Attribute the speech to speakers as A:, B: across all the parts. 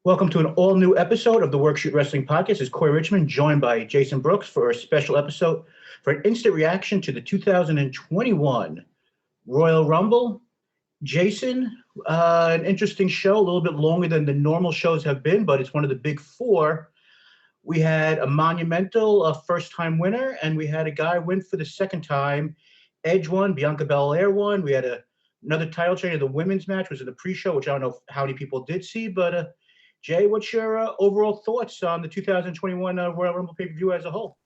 A: Welcome to an all-new episode of the Workshoot Wrestling Podcast. This is Corey Richmond, joined by Jason Brooks for a special episode for an instant reaction to the 2021 Royal Rumble. Jason, an interesting show, a little bit longer than the normal shows have been, but it's one of the big four. We had a monumental first-time winner, and we had a guy win for the second time. Edge won, Bianca Belair won. We had another title change of the women's match, was in the pre-show, which I don't know how many people did see, but Jay, what's your overall thoughts on the 2021 Royal Rumble pay-per-view as a whole?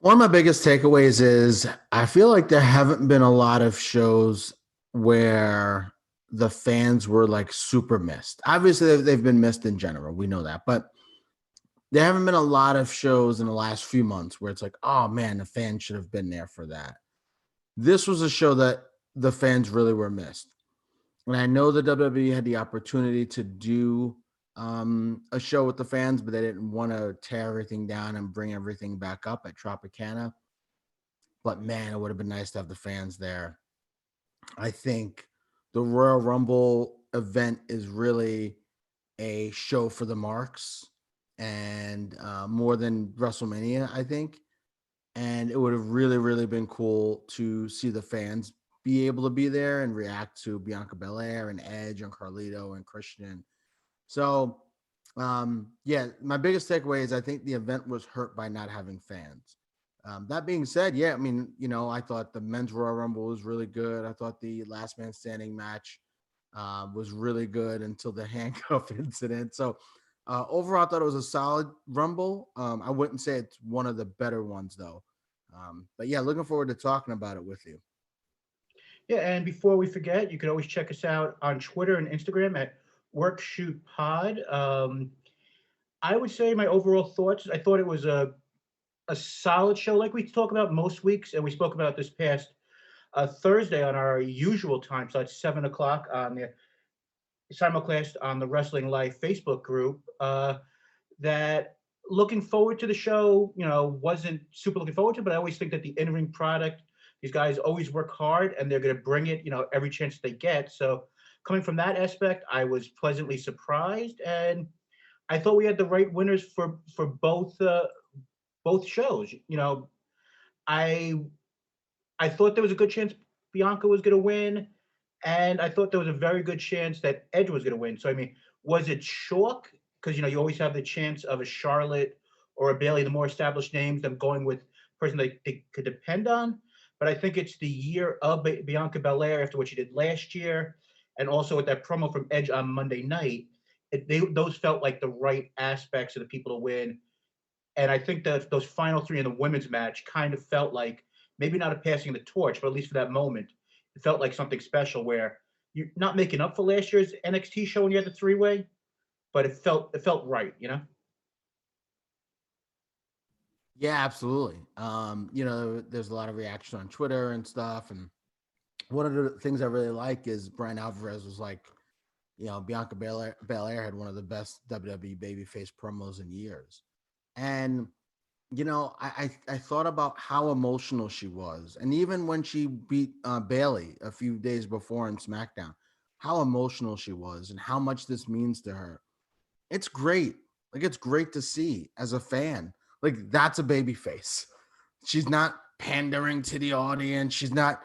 B: One of my biggest takeaways is I feel like there haven't been a lot of shows where the fans were like super missed. Obviously, they've been missed in general. We know that. But there haven't been a lot of shows in the last few months where it's like, oh, man, the fans should have been there for that. This was a show that the fans really were missed. And I know the WWE had the opportunity to do a show with the fans, but they didn't want to tear everything down and bring everything back up at Tropicana. But man, it would have been nice to have the fans there. I think the Royal Rumble event is really a show for the marks and more than WrestleMania, I think. And it would have really, really been cool to see the fans be able to be there and react to Bianca Belair and Edge and Carlito and Christian. So, my biggest takeaway is I think the event was hurt by not having fans. That being said, I thought the men's Royal Rumble was really good. I thought the last man standing match was really good until the handcuff incident. So, overall, I thought it was a solid Rumble. I wouldn't say it's one of the better ones, though. But yeah, looking forward to talking about it with you.
A: Yeah, and before we forget, you can always check us out on Twitter and Instagram at Workshoot Pod. I would say my overall thoughts, I thought it was a solid show like we talk about most weeks, and we spoke about this past Thursday on our usual time, so it's 7 o'clock on the simulcast on the Wrestling Life Facebook group, that looking forward to the show, wasn't super looking forward to, but I always think that the in-ring product, these guys always work hard and they're going to bring it, every chance they get. So coming from that aspect, I was pleasantly surprised, and I thought we had the right winners for both shows. I I thought there was a good chance Bianca was going to win, and I thought there was a very good chance that Edge was going to win. So I mean, was it chalk? Because you always have the chance of a Charlotte or a Bailey, the more established names, them going with a person they could depend on. But I think it's the year of Bianca Belair after what she did last year, and also with that promo from Edge on Monday night. Those felt like the right aspects of the people to win. And I think that those final three in the women's match kind of felt like maybe not a passing of the torch, but at least for that moment, it felt like something special where you're not making up for last year's NXT show when you had the three-way, but it felt right.
B: Yeah, absolutely. There's a lot of reaction on Twitter and stuff. And one of the things I really like is Brian Alvarez was like, Bianca Belair had one of the best WWE babyface promos in years. And, I thought about how emotional she was. And even when she beat Bailey a few days before in SmackDown, how emotional she was and how much this means to her. It's great. Like, it's great to see as a fan. Like, that's a baby face. She's not pandering to the audience. She's not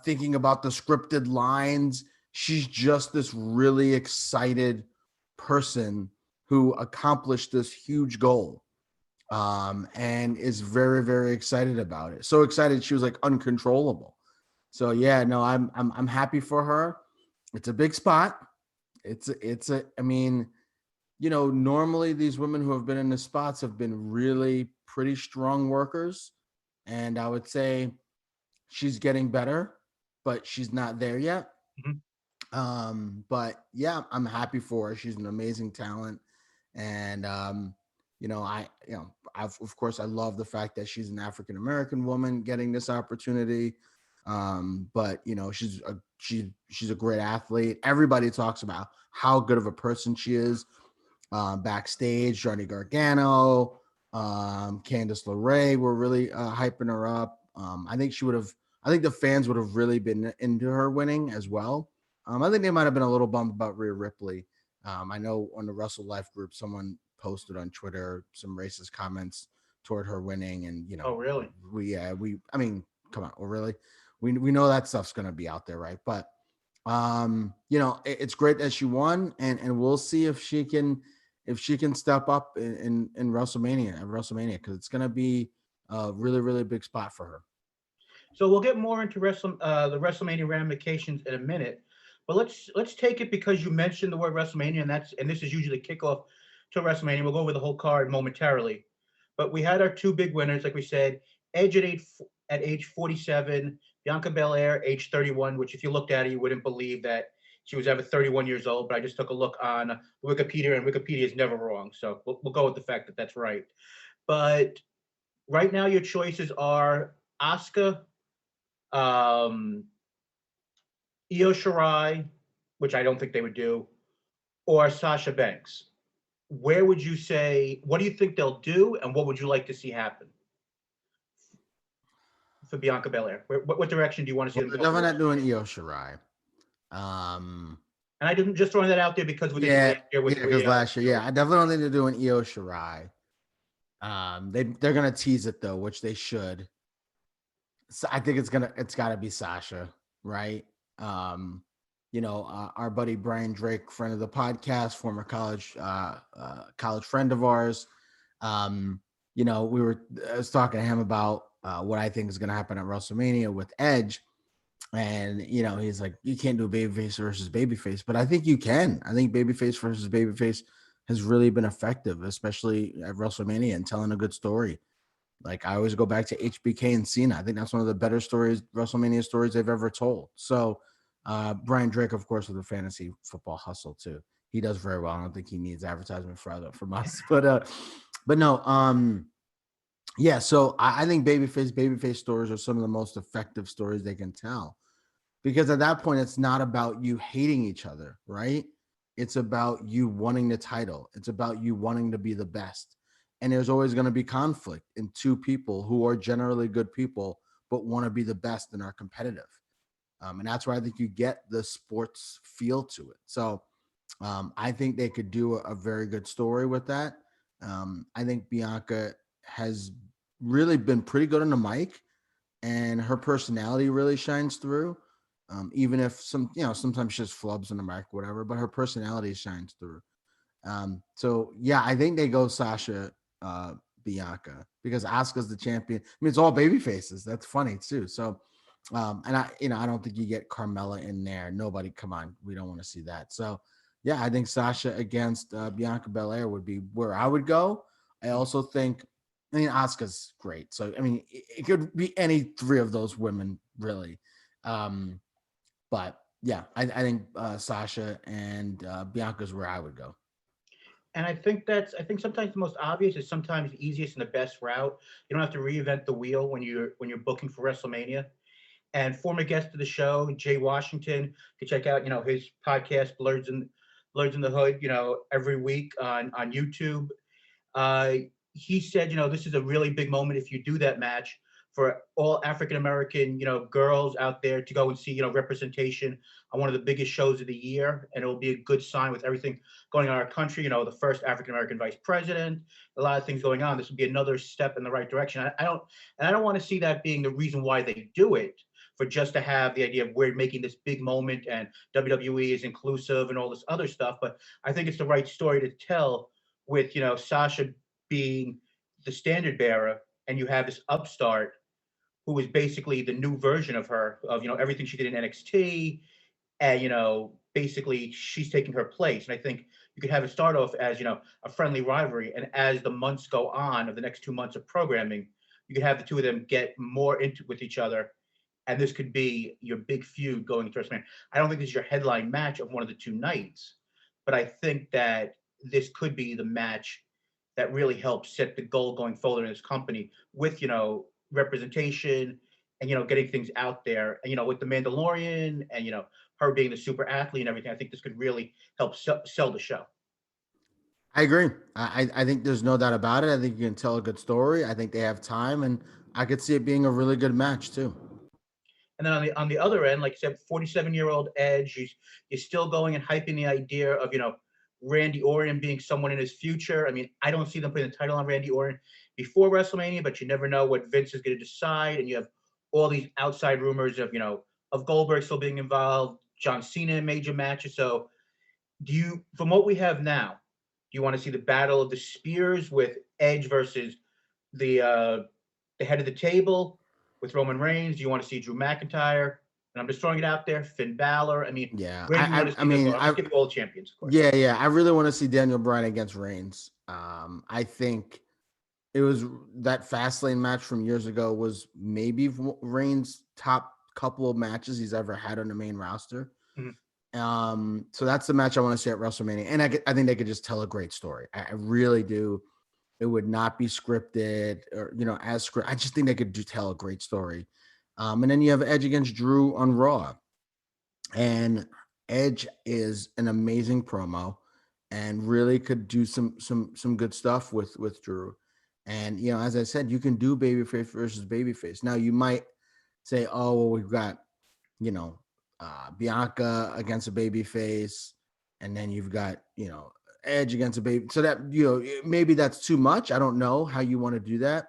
B: thinking about the scripted lines. She's just this really excited person who accomplished this huge goal, and is very, very excited about it. So excited she was like uncontrollable. So yeah, no, I'm happy for her. It's a big spot. Normally these women who have been in the spots have been really pretty strong workers. And I would say she's getting better, but she's not there yet.
A: Mm-hmm.
B: But yeah, I'm happy for her. She's an amazing talent. And, of course, I love the fact that she's an African-American woman getting this opportunity. But she's a great athlete. Everybody talks about how good of a person she is. Backstage, Johnny Gargano, Candice LeRae were really hyping her up. I think the fans would have really been into her winning as well. I think they might have been a little bummed about Rhea Ripley I know on the Russell Life group, someone posted on Twitter some racist comments toward her winning, and
A: Oh, really?
B: I mean, come on, well, really, we know that stuff's gonna be out there, right? But it's great that she won, and we'll see if she can step up in WrestleMania because it's gonna be a really really big spot for her.
A: So we'll get more into the WrestleMania ramifications in a minute, but let's take it because you mentioned the word WrestleMania, and this is usually kickoff to WrestleMania. We'll go over the whole card momentarily, but we had our two big winners, like we said, Edge at age 47, Bianca Belair age 31. Which, if you looked at it, you wouldn't believe that she was ever 31 years old. But I just took a look on Wikipedia, and Wikipedia is never wrong, so we'll go with the fact that that's right. But right now, your choices are Asuka, um, Io Shirai, which I don't think they would do, or Sasha Banks. Where would you say? What do you think they'll do, and what would you like to see happen for Bianca Belair? What direction do you want to see
B: Well,
A: them
B: they're
A: go for
B: definitely not doing
A: WrestleMania?
B: Io Shirai. Um,
A: And I didn't just throwing that out there because we did it
B: yeah,
A: last year with
B: yeah, because
A: Rhea.
B: last year, yeah, I definitely don't think they're doing Io Shirai. They're gonna tease it though, which they should. So I think it's gotta be Sasha, right? Um, our buddy Brian Drake, friend of the podcast, former college friend of ours. Um, I was talking to him about what I think is gonna happen at WrestleMania with Edge. And he's like, you can't do babyface versus babyface, but I think you can. I think babyface versus babyface has really been effective, especially at WrestleMania and telling a good story. Like I always go back to HBK and Cena. I think that's one of the better stories, WrestleMania stories they've ever told. So Brian Drake, of course, with the fantasy football hustle too. He does very well. I don't think he needs advertisement from us, but no, yeah. So I think babyface stories are some of the most effective stories they can tell because at that point, it's not about you hating each other, right? It's about you wanting the title. It's about you wanting to be the best. And there's always going to be conflict in two people who are generally good people, but want to be the best and are competitive. And that's where I think you get the sports feel to it. So I think they could do a very good story with that. I think Bianca has really been pretty good on the mic, and her personality really shines through. Even if sometimes she just flubs in the mic, whatever, but her personality shines through. So yeah, I think they go Sasha, uh, Bianca because Asuka's the champion. I mean, it's all baby faces. That's funny too. So, and I don't think you get Carmella in there. Nobody, come on, we don't want to see that. So, yeah, I think Sasha against Bianca Belair would be where I would go. I also think, I mean, Asuka's great. So, I mean, it could be any three of those women really. Um, but yeah, I think Sasha and Bianca's where I would go.
A: And I think sometimes the most obvious is sometimes the easiest and the best route. You don't have to reinvent the wheel when you're booking for WrestleMania. And former guest of the show, Jay Washington, you can check out his podcast, Blurs in the Hood, every week on YouTube. Uh, he said, this is a really big moment if you do that match for all African American, girls out there to go and see, representation on one of the biggest shows of the year, and it will be a good sign with everything going on in our country. The first African American vice president, a lot of things going on. This would be another step in the right direction. I don't want to see that being the reason why they do it. For just to have the idea of we're making this big moment and WWE is inclusive and all this other stuff, but I think it's the right story to tell with Sasha being the standard bearer, and you have this upstart who is basically the new version of her of everything she did in NXT, and basically she's taking her place. And I think you could have it start off as a friendly rivalry, and as the months go on of the next 2 months of programming, you could have the two of them get more into with each other, and this could be your big feud going into WrestleMania. I don't think this is your headline match of one of the two nights, but I think that this could be the match that really helps set the goal going forward in this company with representation and getting things out there, and with the Mandalorian and her being the super athlete and everything. I think this could really help sell the show.
B: I agree. I think there's no doubt about it. I think you can tell a good story. I think they have time, and I could see it being a really good match too.
A: And then on the other end, like you said, 47-year-old Edge, you're still going and hyping the idea of Randy Orton being someone in his future. I mean, I don't see them putting the title on Randy Orton before WrestleMania, but you never know what Vince is going to decide. And you have all these outside rumors of, of Goldberg still being involved, John Cena in major matches. So from what we have now, do you want to see the battle of the spears with Edge versus the the head of the table with Roman Reigns? Do you want to see Drew McIntyre? And I'm just throwing it out there. Finn Balor. I mean,
B: Yeah,
A: where do you want to
B: I
A: see them go?
B: mean,
A: I'm just giving you all the champions, of course.
B: yeah. I really want to see Daniel Bryan against Reigns. I think it was that Fastlane match from years ago was maybe Reigns' top couple of matches he's ever had on the main roster. So that's the match I want to see at WrestleMania, and I think they could just tell a great story. I really do. It would not be scripted or as script. I just think they could tell a great story. And then you have Edge against Drew on Raw, and Edge is an amazing promo, and really could do some good stuff with Drew. And as I said, you can do babyface versus babyface. Now you might say, oh well, we've got Bianca against a babyface, and then you've got Edge against a baby. So that maybe that's too much. I don't know how you want to do that.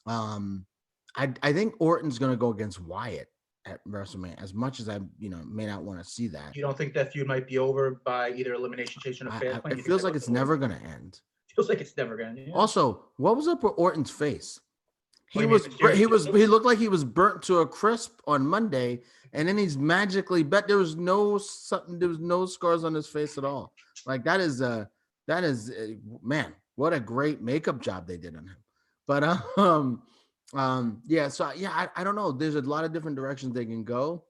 B: I think Orton's going to go against Wyatt at WrestleMania. As much as I may not want to see that.
A: You don't think that feud might be over by either Elimination Chamber or Fastlane?
B: It feels like it's never going to end.
A: Feels like it's never going to. Yeah.
B: Also, what was up with Orton's face? He looked like he was burnt to a crisp on Monday, and then he's magically there was no scars on his face at all. Like that is man, what a great makeup job they did on him. But I don't know. There's a lot of different directions they can go.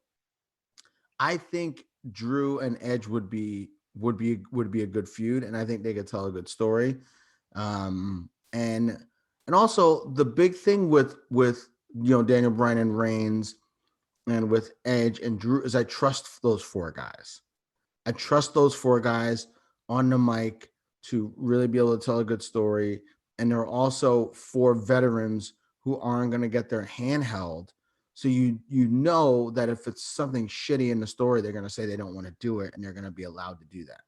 B: I think Drew and Edge would be a good feud, and I think they could tell a good story. And also the big thing with Daniel Bryan and Reigns and with Edge and Drew is I trust those four guys. I trust those four guys on the mic to really be able to tell a good story. And they're also four veterans who aren't going to get their hand held. So you know that if it's something shitty in the story, they're going to say they don't want to do it, and they're going to be allowed to do that.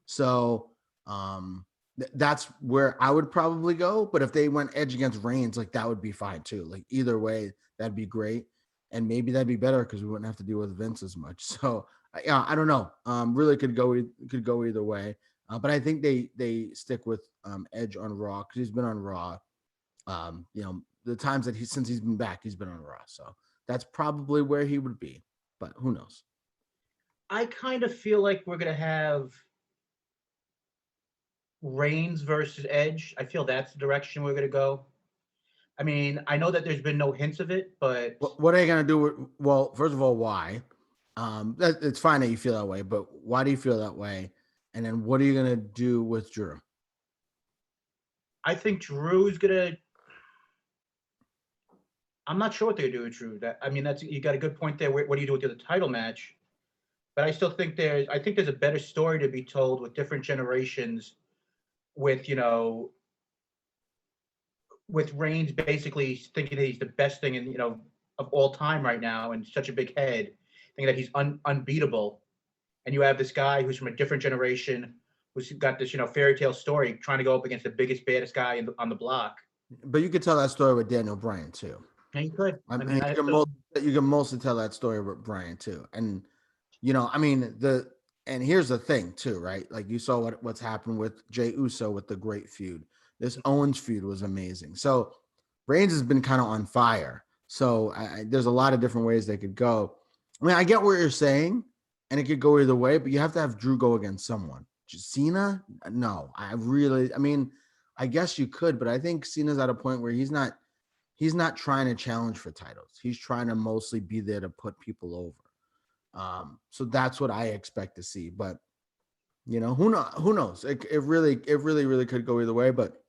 B: So that's where I would probably go. But if they went Edge against Reigns, like that would be fine too. Like either way, that'd be great. And maybe that'd be better because we wouldn't have to deal with Vince as much. So I don't know. Really could go either way. But I think they stick with Edge on Raw because he's been on Raw. The times that since he's been back, he's been on Raw. So that's probably where he would be. But who knows?
A: I kind of feel like we're gonna have Reigns versus Edge. I feel that's the direction we're gonna go. I mean, I know that there's been no hints of it, but
B: what are you gonna do? Well, first of all, why? It's fine that you feel that way, but why do you feel that way? And then what are you gonna do with Drew?
A: I think Drew's gonna. I'm not sure what they're gonna do with Drew. You got a good point there. What do you do with the title match? But I still think there's a better story to be told with different generations. With with Reigns basically thinking that he's the best thing of all time right now, and such a big head, thinking that he's unbeatable, and you have this guy who's from a different generation, who's got this fairy tale story, trying to go up against the biggest baddest guy on the block.
B: But you could tell that story with Daniel Bryan too.
A: And you could.
B: You can mostly tell that story with Bryan too, and and here's the thing too, right? Like you saw what's happened with Jey Uso with the great feud. This Owens feud was amazing. So Reigns has been kind of on fire. So there's a lot of different ways they could go. I mean, I get what you're saying, and it could go either way, but you have to have Drew go against someone. Cena? No, I guess you could, but I think Cena's at a point where he's not trying to challenge for titles. He's trying to mostly be there to put people over. So that's what I expect to see. But who knows? It really could go either way. But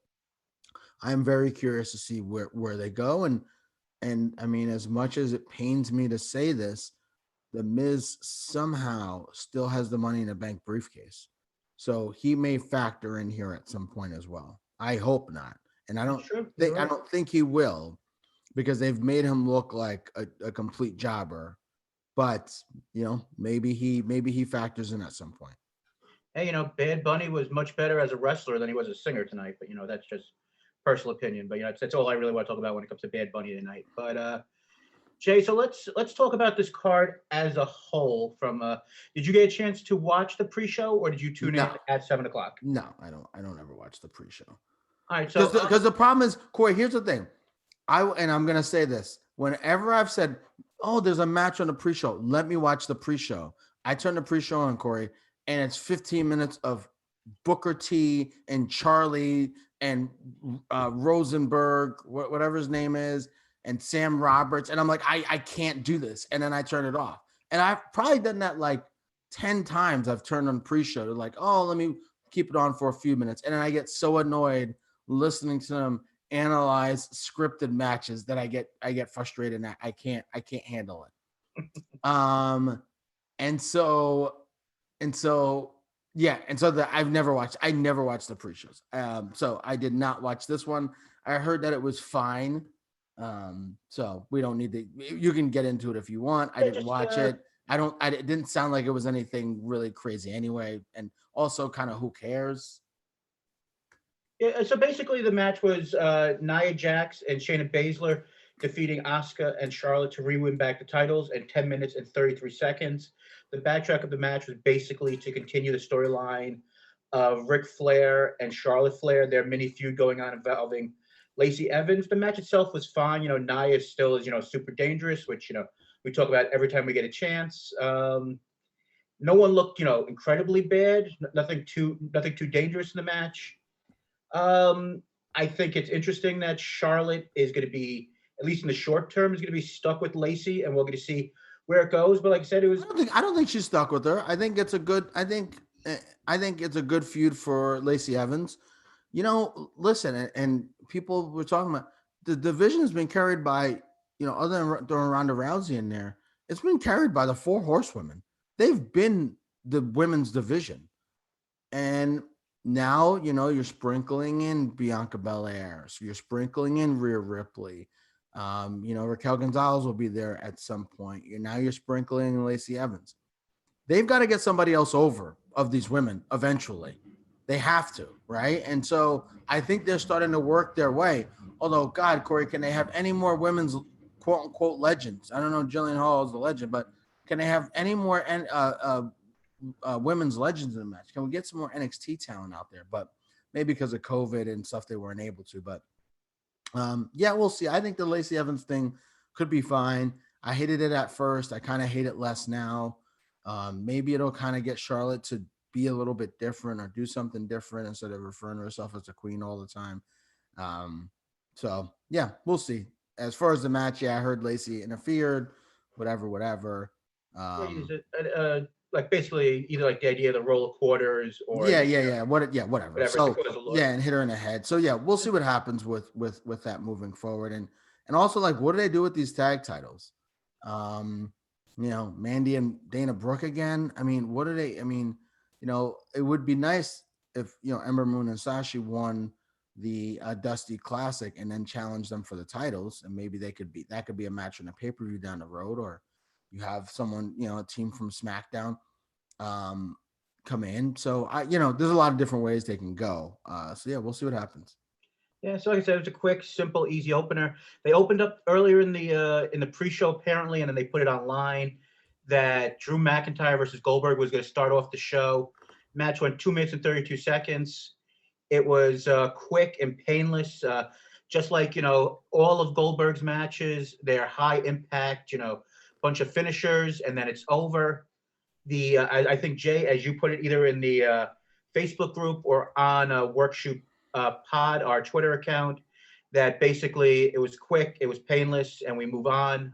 B: I'm very curious to see where they go. And I mean, as much as it pains me to say this, the Miz somehow still has the Money in the Bank briefcase, so he may factor in here at some point as well. I hope not, and I don't think he will, because they've made him look like a complete jobber. But maybe he factors in at some point.
A: Hey, Bad Bunny was much better as a wrestler than he was a singer tonight. But that's just personal opinion. But that's all I really want to talk about when it comes to Bad Bunny tonight. But Jay, so let's talk about this card as a whole. Did you get a chance to watch the pre-show, or did you tune in
B: No,
A: at 7 o'clock?
B: no, I don't ever watch the pre-show.
A: All right, so
B: Because the problem is, Corey, here's the thing. I'm gonna say this. Whenever I've said, "Oh, there's a match on the pre-show," let me watch the pre-show. I turn the pre-show on, Corey, and it's 15 minutes of Booker T and Charlie and Rosenberg, whatever his name is, and Sam Roberts, and I'm like, I can't do this, and then I turn it off. And I've probably done that like 10 times. I've turned on pre-show to like, oh, let me keep it on for a few minutes, and then I get so annoyed listening to them analyze scripted matches that I get frustrated and I can't handle it. And so yeah, and so that I never watched the pre-shows. So I did not watch this one. I heard that it was fine. So we don't need to, you can get into it if you want. I didn't watch it. It didn't sound like it was anything really crazy anyway. And also kind of who cares?
A: Yeah, so basically the match was Nia Jax and Shayna Baszler defeating Asuka and Charlotte to re-win back the titles in 10 minutes and 33 seconds. The backtrack of the match was basically to continue the storyline of Ric Flair and Charlotte Flair, their mini feud going on involving Lacey Evans. The match itself was fine. Nia still is, super dangerous, which, we talk about every time we get a chance. No one looked, incredibly bad. Nothing too dangerous in the match. I think it's interesting that Charlotte is going to be, at least in the short term, is going to be stuck with Lacey, and we're going to see where it goes. But like I said, it was.
B: I don't think she's stuck with her. I think it's a good. I think it's a good feud for Lacey Evans. Listen, and people were talking about the division has been carried by, other than throwing Ronda Rousey in there, it's been carried by the four horsewomen. They've been the women's division, and now you're sprinkling in Bianca Belair, so you're sprinkling in Rhea Ripley. Raquel Gonzalez will be there at some point. You're sprinkling Lacey Evans. They've got to get somebody else over of these women eventually. They have to, right? And so I think they're starting to work their way. Although, God, Corey, can they have any more women's quote unquote legends? I don't know. Jillian Hall is the legend, but can they have any more women's legends in the match? Can we get some more NXT talent out there? But maybe because of COVID and stuff, they weren't able to. But yeah, we'll see. I think the Lacey Evans thing could be fine. I hated it at first. I kind of hate it less now. Maybe it'll kind of get Charlotte to be a little bit different or do something different instead of referring to herself as a queen all the time. So yeah, we'll see. As far as the match, yeah, I heard Lacey interfered, whatever.
A: Like basically either like the idea of the roll of quarters or
B: yeah, whatever. So
A: yeah,
B: and hit her in the head. So yeah, we'll see what happens with that moving forward, and also like what do they do with these tag titles? Mandy and Dana Brooke again. I mean, what do they? I mean, it would be nice if Ember Moon and Sashi won the Dusty Classic and then challenge them for the titles, and maybe that could be a match on a pay-per-view down the road, or you have someone a team from SmackDown come in. So there's a lot of different ways they can go. So yeah, we'll see what happens.
A: Yeah, so like I said, it was a quick, simple, easy opener. They opened up earlier in the pre-show apparently, and then they put it online that Drew McIntyre versus Goldberg was going to start off the show. Match went 2 minutes and 32 seconds. It was quick and painless, just like all of Goldberg's matches. They're high impact, bunch of finishers, and then it's over. I think Jay, as you put it, either in the Facebook group or on Workshoot Pod, our Twitter account, that basically it was quick, it was painless, and we move on.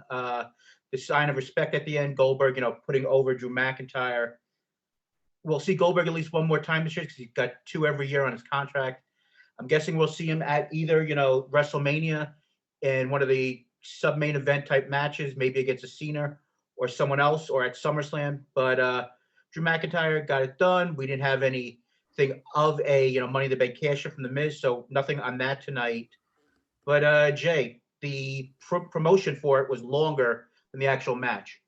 A: The sign of respect at the end, Goldberg, putting over Drew McIntyre. We'll see Goldberg at least one more time this year because he's got 2 every year on his contract. I'm guessing we'll see him at either, WrestleMania in one of the sub-main event type matches, maybe against a Cena or someone else, or at SummerSlam. But Drew McIntyre got it done. We didn't have anything of a Money in the Bank casher from The Miz, so nothing on that tonight. But Jay, the promotion for it was longer than the actual match.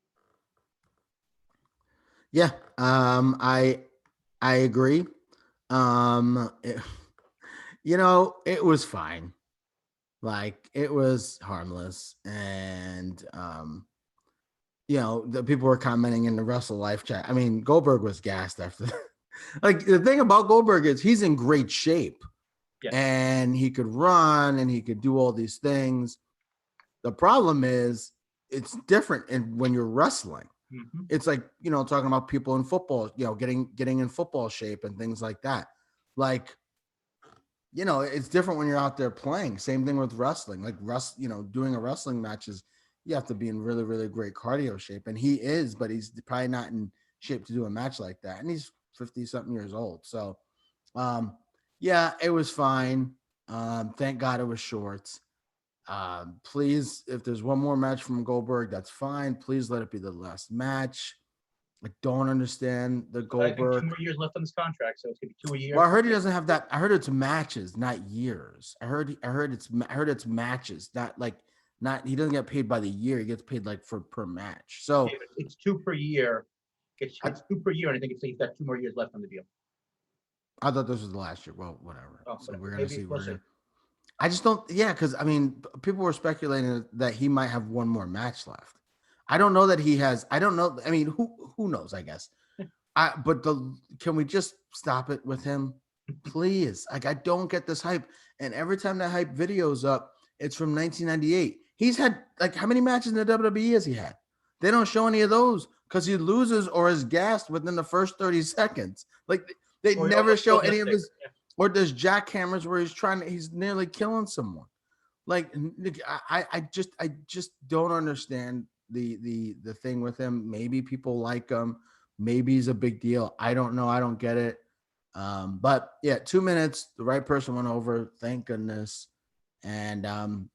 B: Yeah, I I agree. It, it was fine. Like it was harmless, and the people were commenting in the Wrestle Life chat. I mean, Goldberg was gassed after that. Like the thing about Goldberg is he's in great shape,
A: Yes.
B: and he could run and he could do all these things. The problem is it's different when you're wrestling.
A: Mm-hmm.
B: It's like, talking about people in football, getting in football shape and things like that. Like, it's different when you're out there playing. Same thing with wrestling. Like doing a wrestling match is you have to be in really, really great cardio shape. And he is, but he's probably not in shape to do a match like that. And he's 50 something years old. So yeah, it was fine. Thank God it was short. Please, if there's one more match from Goldberg, that's fine. Please let it be the last match. I don't understand the
A: I think 2
B: Goldberg.
A: more years left on this contract, so it's gonna be 2 a year.
B: Well, I heard he doesn't have that. I heard it's matches, not years. I heard it's matches, not he doesn't get paid by the year. He gets paid like per match. So
A: Yeah, it's 2 per year. It's 2 per year, and I think he's got 2 more years left on the deal.
B: I thought this was the last year. Well, whatever.
A: Oh,
B: So
A: whatever.
B: we're gonna
A: Maybe
B: see.
A: we'll see.
B: I just don't. Yeah, because I mean, people were speculating that he might have one more match left. I don't know that he has. I don't know. I mean, who knows? I guess. But can we just stop it with him, please? Like, I don't get this hype, and every time that hype video's up, it's from 1998. He's had like how many matches in the WWE has he had? They don't show any of those because he loses or is gassed within the first 30 seconds. Like they
A: Or
B: never show any of
A: realistic.
B: his.
A: Yeah.
B: Or there's jackhammers where he's nearly killing someone. Like I just don't understand the thing with him. Maybe people like him. Maybe he's a big deal. I don't know. I don't get it. But yeah, 2 minutes. The right person went over. Thank goodness. And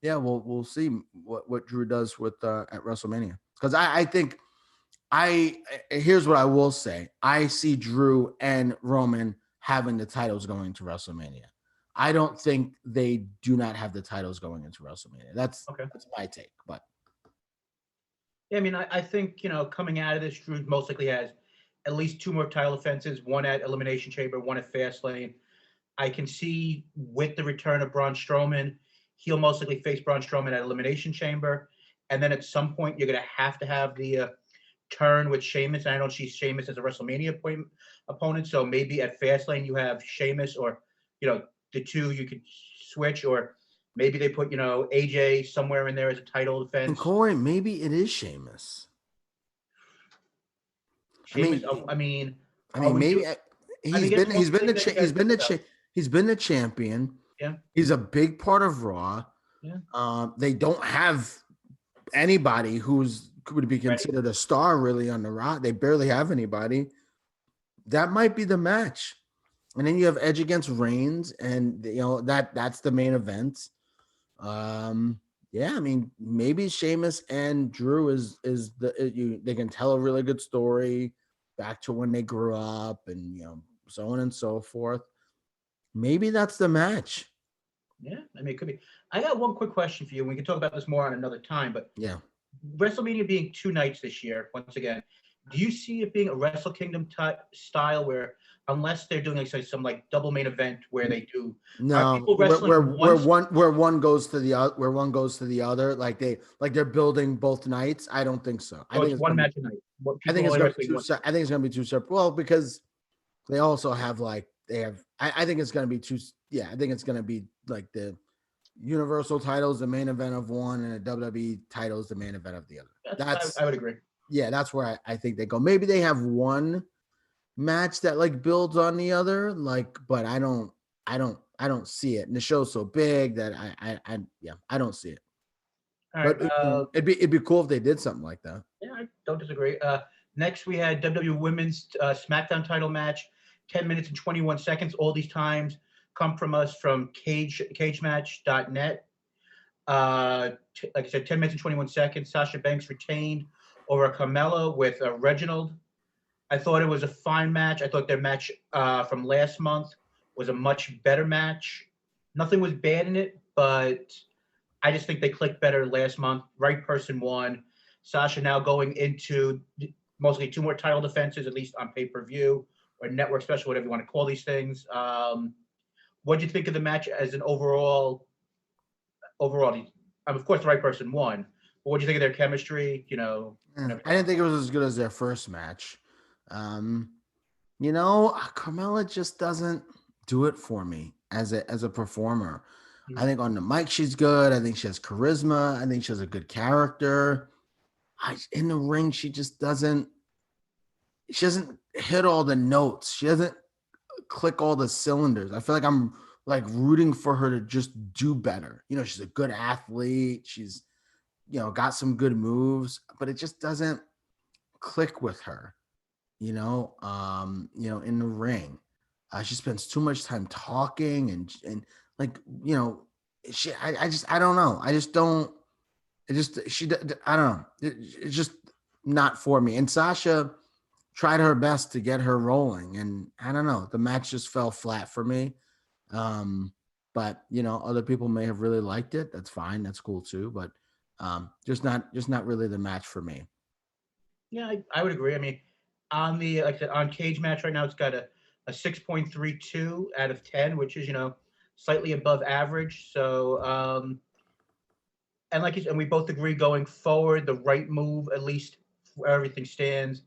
B: yeah, we'll see what Drew does with at WrestleMania. Because I think here's what I will say. I see Drew and Roman having the titles going to WrestleMania. I don't think they do not have the titles going into WrestleMania. That's my take. But
A: yeah, I mean, I think coming out of this, Drew most likely has at least 2 more title defenses, one at Elimination Chamber, one at Fastlane. I can see with the return of Braun Strowman, he'll most likely face Braun Strowman at Elimination Chamber, and then at some point you're going to have the turn with Sheamus. And I don't see Sheamus as a WrestleMania opponent, so maybe at Fastlane you have Sheamus, or the two you could switch, or maybe they put AJ somewhere in there as a title defense.
B: And Corey, maybe it is Sheamus.
A: Sheamus, I mean,
B: maybe he's been the champion.
A: Yeah,
B: he's a big part of Raw.
A: Yeah,
B: they don't have anybody who's would be considered a star really on the Raw. They barely have anybody. That might be the match. And then you have Edge against Reigns, and that's the main event. Yeah, I mean, maybe Sheamus and Drew they can tell a really good story back to when they grew up, and so on and so forth. Maybe that's the match.
A: Yeah, I mean, it could be. I got one quick question for you. We can talk about this more on another time, but
B: yeah,
A: WrestleMania being 2 nights this year, once again, do you see it being a Wrestle Kingdom style where, unless they're doing some double main event where they do people wrestling
B: where one goes to the other, like they're building both nights? I don't think so. I think
A: it's one match a night.
B: I think it's going to be two separate. Well, because they also have I think it's going to be two. Yeah, I think it's going to be like the Universal titles, the main event of one, and the WWE titles, the main event of the other.
A: I would agree.
B: Yeah, that's where I think they go. Maybe they have one match that builds on the other, but I don't see it. And the show's so big that I don't see it.
A: All right,
B: but it'd be cool if they did something like that.
A: Yeah, I don't disagree. Next, we had WWE Women's SmackDown title match, 10 minutes and 21 seconds. All these times come from us from cagematch.net. Like I said, 10 minutes and 21 seconds. Sasha Banks retained over Carmella with Reginald. I thought it was a fine match. I thought their match from last month was a much better match. Nothing was bad in it, but I just think they clicked better last month. Right person won. Sasha now going into mostly 2 more title defenses, at least on pay-per-view, or network special, whatever you want to call these things. What do you think of the match as an overall? Overall, of course, the right person won. But what do you think of their chemistry? And
B: I didn't think it was as good as their first match. Um, Carmella just doesn't do it for me as a performer. I think on the mic she's good. I think she has charisma. I think she has a good character. In the ring she just doesn't. She doesn't hit all the notes. She doesn't click all the cylinders. I feel like I'm like rooting for her to just do better. She's a good athlete. She's got some good moves, but it just doesn't click with her. In the ring. She spends too much time talking and like, I don't know. I don't know. It's just not for me. And Sasha tried her best to get her rolling. And I don't know. The match just fell flat for me. But other people may have really liked it. That's fine. That's cool too. But just not really the match for me.
A: Yeah, I would agree. I mean, on the like I said, on Cage Match right now, it's got a 6.32 out of 10, which is slightly above average. So and like you said, and we both agree going forward, the right move, at least where everything stands,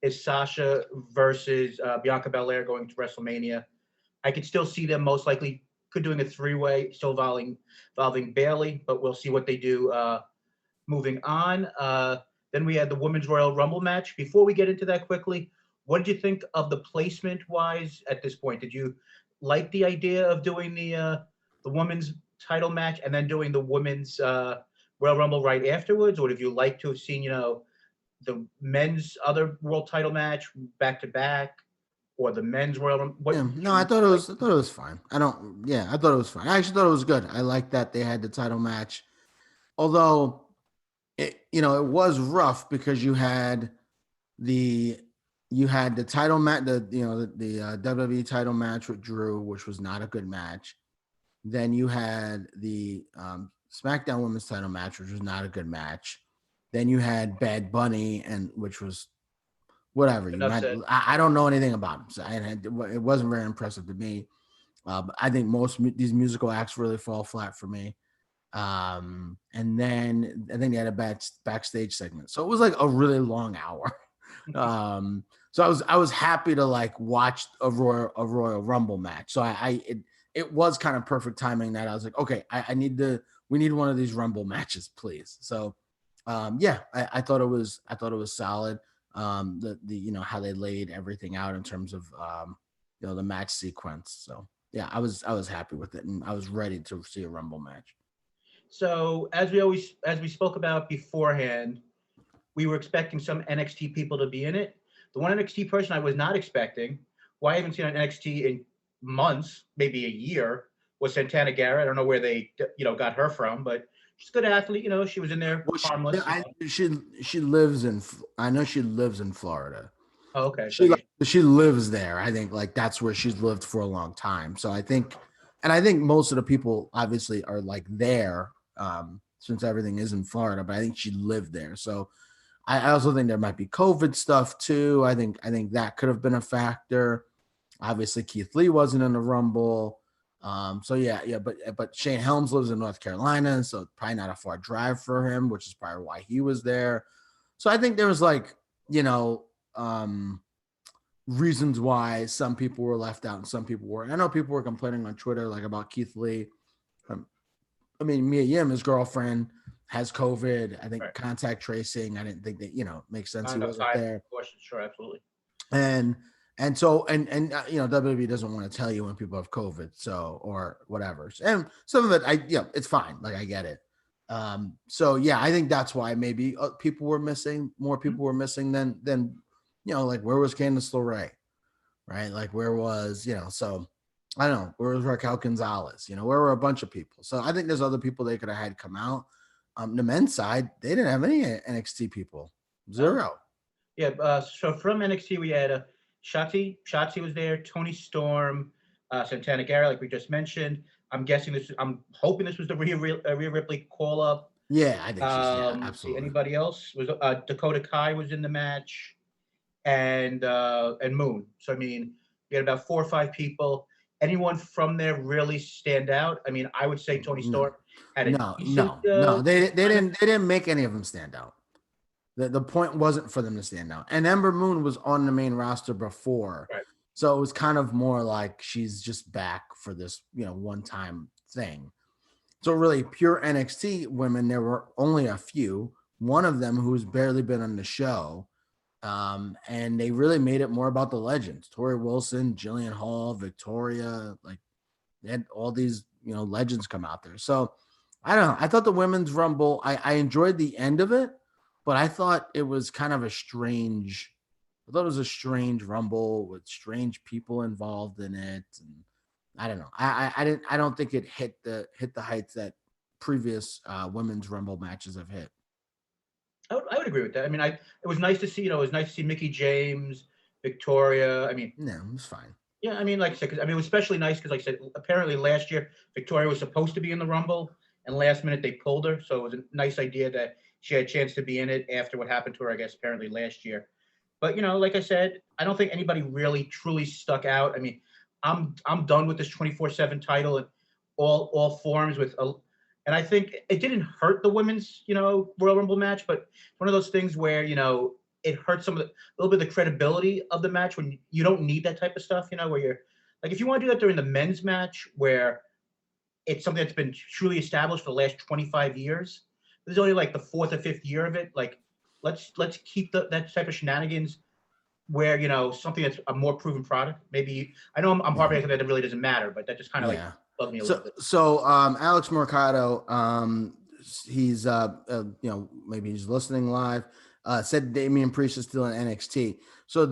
A: is Sasha versus Bianca Belair going to WrestleMania. I could still see them most likely could doing a three-way, still involving Bailey, but we'll see what they do moving on. Then we had the Women's Royal Rumble match. Before we get into that quickly, what did you think of the placement-wise at this point? Did you like the idea of doing the women's title match and then doing the women's Royal Rumble right afterwards, or did you like to have seen the men's other world title match back to back, or the men's Royal Rumble?
B: Yeah, no, I thought it was fine. I thought it was fine. I actually thought it was good. I like that they had the title match, although it was rough because you had the title match, the WWE title match with Drew, which was not a good match. Then you had the SmackDown Women's title match, which was not a good match. Then you had Bad Bunny, and which was whatever. I don't know anything about him, so it wasn't very impressive to me. I think these musical acts really fall flat for me. And then I think they had a backstage segment, so it was like a really long hour. So I was happy to like watch a Royal Rumble match. So it was kind of perfect timing that I was like, okay, we need one of these Rumble matches, please. So I thought it was solid. How they laid everything out in terms of the match sequence. So yeah, I was happy with it, and I was ready to see a Rumble match.
A: So as we spoke about beforehand, we were expecting some NXT people to be in it. The one NXT person I was not expecting, who I haven't seen on NXT in months, maybe a year, was Santana Garrett. I don't know where they got her from, but she's a good athlete. She was in there harmless.
B: She lives in. I know she lives in Florida.
A: Oh, okay.
B: She lives there. I think like that's where she's lived for a long time. So I think most of the people obviously are like there since everything is in Florida. But I think she lived there. So I also think there might be COVID stuff too. I think that could have been a factor. Obviously, Keith Lee wasn't in the Rumble. So but Shane Helms lives in North Carolina, so probably not a far drive for him, which is probably why he was there. So I think there was like, reasons why some people were left out and some people were. I know people were complaining on Twitter like about Keith Lee. I mean, Mia Yim, his girlfriend, has COVID. I think contact tracing. I didn't think that makes sense. He wasn't there.
A: Of course, sure, absolutely.
B: And WWE doesn't want to tell you when people have COVID, so or whatever. And some of it, it's fine. Like I get it. So yeah, I think that's why maybe people were missing. More people were missing than like where was Candice LeRae, right? Like where was so I don't know, where was Raquel Gonzalez? Where were a bunch of people? So I think there's other people they could have had come out. The men's side, they didn't have any NXT people. Zero.
A: Yeah. So from NXT, we had Shotzi. Shotzi was there. Tony Storm, Santana Garrett, like we just mentioned. I'm hoping this was the Rhea Ripley call up.
B: Yeah, I think she's absolutely.
A: See anybody else? Was Dakota Kai was in the match, and Moon. So I mean, you had about 4 or 5 people. Anyone from there really stand out? I mean, I would say Tony
B: No,
A: Storm had a
B: no,
A: decent
B: no, no.
A: kind of.
B: They didn't make any of them stand out. The point wasn't for them to stand out. And Ember Moon was on the main roster before.
A: Right.
B: So it was kind of more like she's just back for this, one time thing. So really pure NXT women, there were only a few. One of them who's barely been on the show. And they really made it more about the legends. Tori Wilson, Jillian Hall, Victoria, like they had all these, legends come out there. So I don't know. I thought the women's rumble, I enjoyed the end of it, but I thought it was kind of I thought it was a strange rumble with strange people involved in it. And I don't know. I don't think it hit the heights that previous women's rumble matches have hit.
A: I would agree with that. I mean, it was nice to see. It was nice to see Mickey James, Victoria. I mean,
B: No, it was fine.
A: yeah. I mean, like I said, it was especially nice because, like I said, apparently last year Victoria was supposed to be in the Rumble, and last minute they pulled her. So it was a nice idea that she had a chance to be in it after what happened to her, I guess, apparently last year. But like I said, I don't think anybody really truly stuck out. I mean, I'm done with this 24/7 title in all forms and I think it didn't hurt the women's Royal Rumble match, but one of those things where it hurts a little bit of the credibility of the match when you don't need that type of stuff. Where you're like, if you want to do that during the men's match where it's something that's been truly established for the last 25 years. This is only like the 4th or 5th year of it. Like, let's keep that type of shenanigans where something that's a more proven product. Maybe I know I'm harping on that it really doesn't matter, but that just kind of like bugged me a little bit.
B: So Alex Mercado, he's maybe he's listening live. Said Damian Priest is still in NXT. So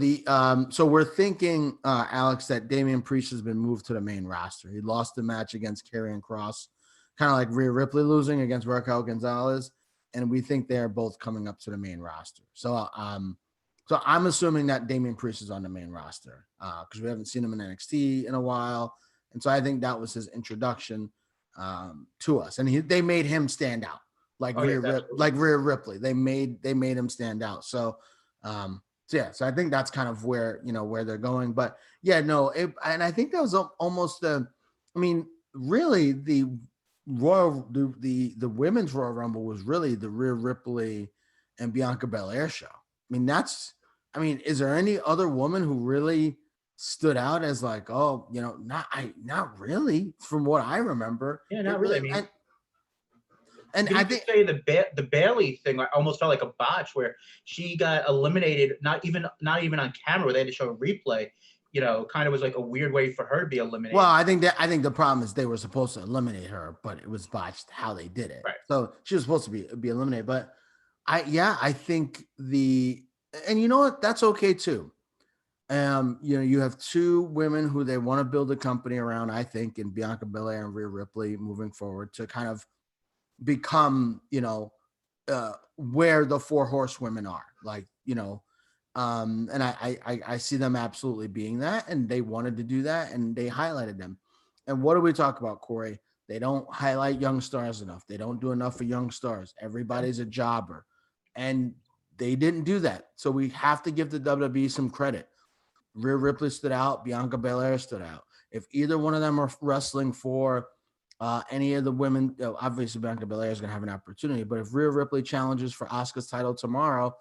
B: so we're thinking, Alex, that Damian Priest has been moved to the main roster. He lost the match against Karrion Kross, kind of like Rhea Ripley losing against Raquel Gonzalez, and we think they're both coming up to the main roster. So I'm assuming that Damian Priest is on the main roster because we haven't seen him in NXT in a while, and so I think that was his introduction to us, and they made him stand out. Like Rhea Ripley, they made him stand out. So I think that's kind of where where they're going. But yeah, no, and I think that was almost really the women's Royal Rumble was really the Rhea Ripley and Bianca Belair show. Is there any other woman who really stood out as like, not really from what I remember.
A: Yeah, not really.
B: And I think
A: the Bailey thing almost felt like a botch where she got eliminated, not even on camera, where they had to show a replay. Kind of was like a weird way for her to be eliminated.
B: Well, I think the problem is they were supposed to eliminate her, but it was botched how they did it.
A: Right.
B: So she was supposed to be eliminated. But I think and you know what? That's okay too. You have two women who they want to build a company around, I think, in Bianca Belair and Rhea Ripley moving forward to kind of become, where the 4 horsewomen are, like, and I see them absolutely being that, and they wanted to do that, and they highlighted them. And what do we talk about, Corey? They don't highlight young stars enough. They don't do enough for young stars. Everybody's a jobber, and they didn't do that. So we have to give the WWE some credit. Rhea Ripley stood out. Bianca Belair stood out. If either one of them are wrestling for any of the women, obviously Bianca Belair is going to have an opportunity. But if Rhea Ripley challenges for Asuka's title tomorrow,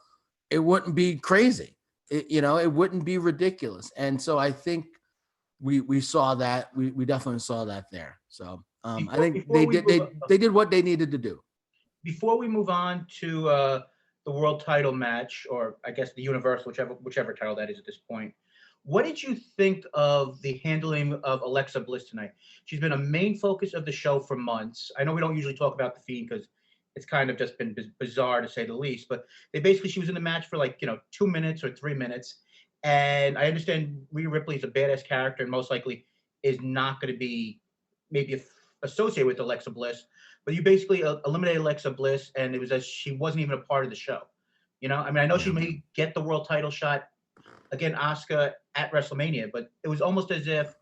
B: it wouldn't be crazy. It wouldn't be ridiculous. And so I think we saw that. We definitely saw that there. So I think they did what they needed to do.
A: Before we move on to the world title match, or I guess the Universal, whichever title that is at this point. What did you think of the handling of Alexa Bliss tonight? She's been a main focus of the show for months. I know we don't usually talk about The Fiend because it's kind of just been bizarre to say the least, but she was in the match for 2 minutes or 3 minutes. And I understand Rhea Ripley is a badass character and most likely is not going to be maybe associated with Alexa Bliss, but you basically eliminated Alexa Bliss, and it was as she wasn't even a part of the show. I know she may get the world title shot again, Asuka at Wrestlemania, but it was almost as if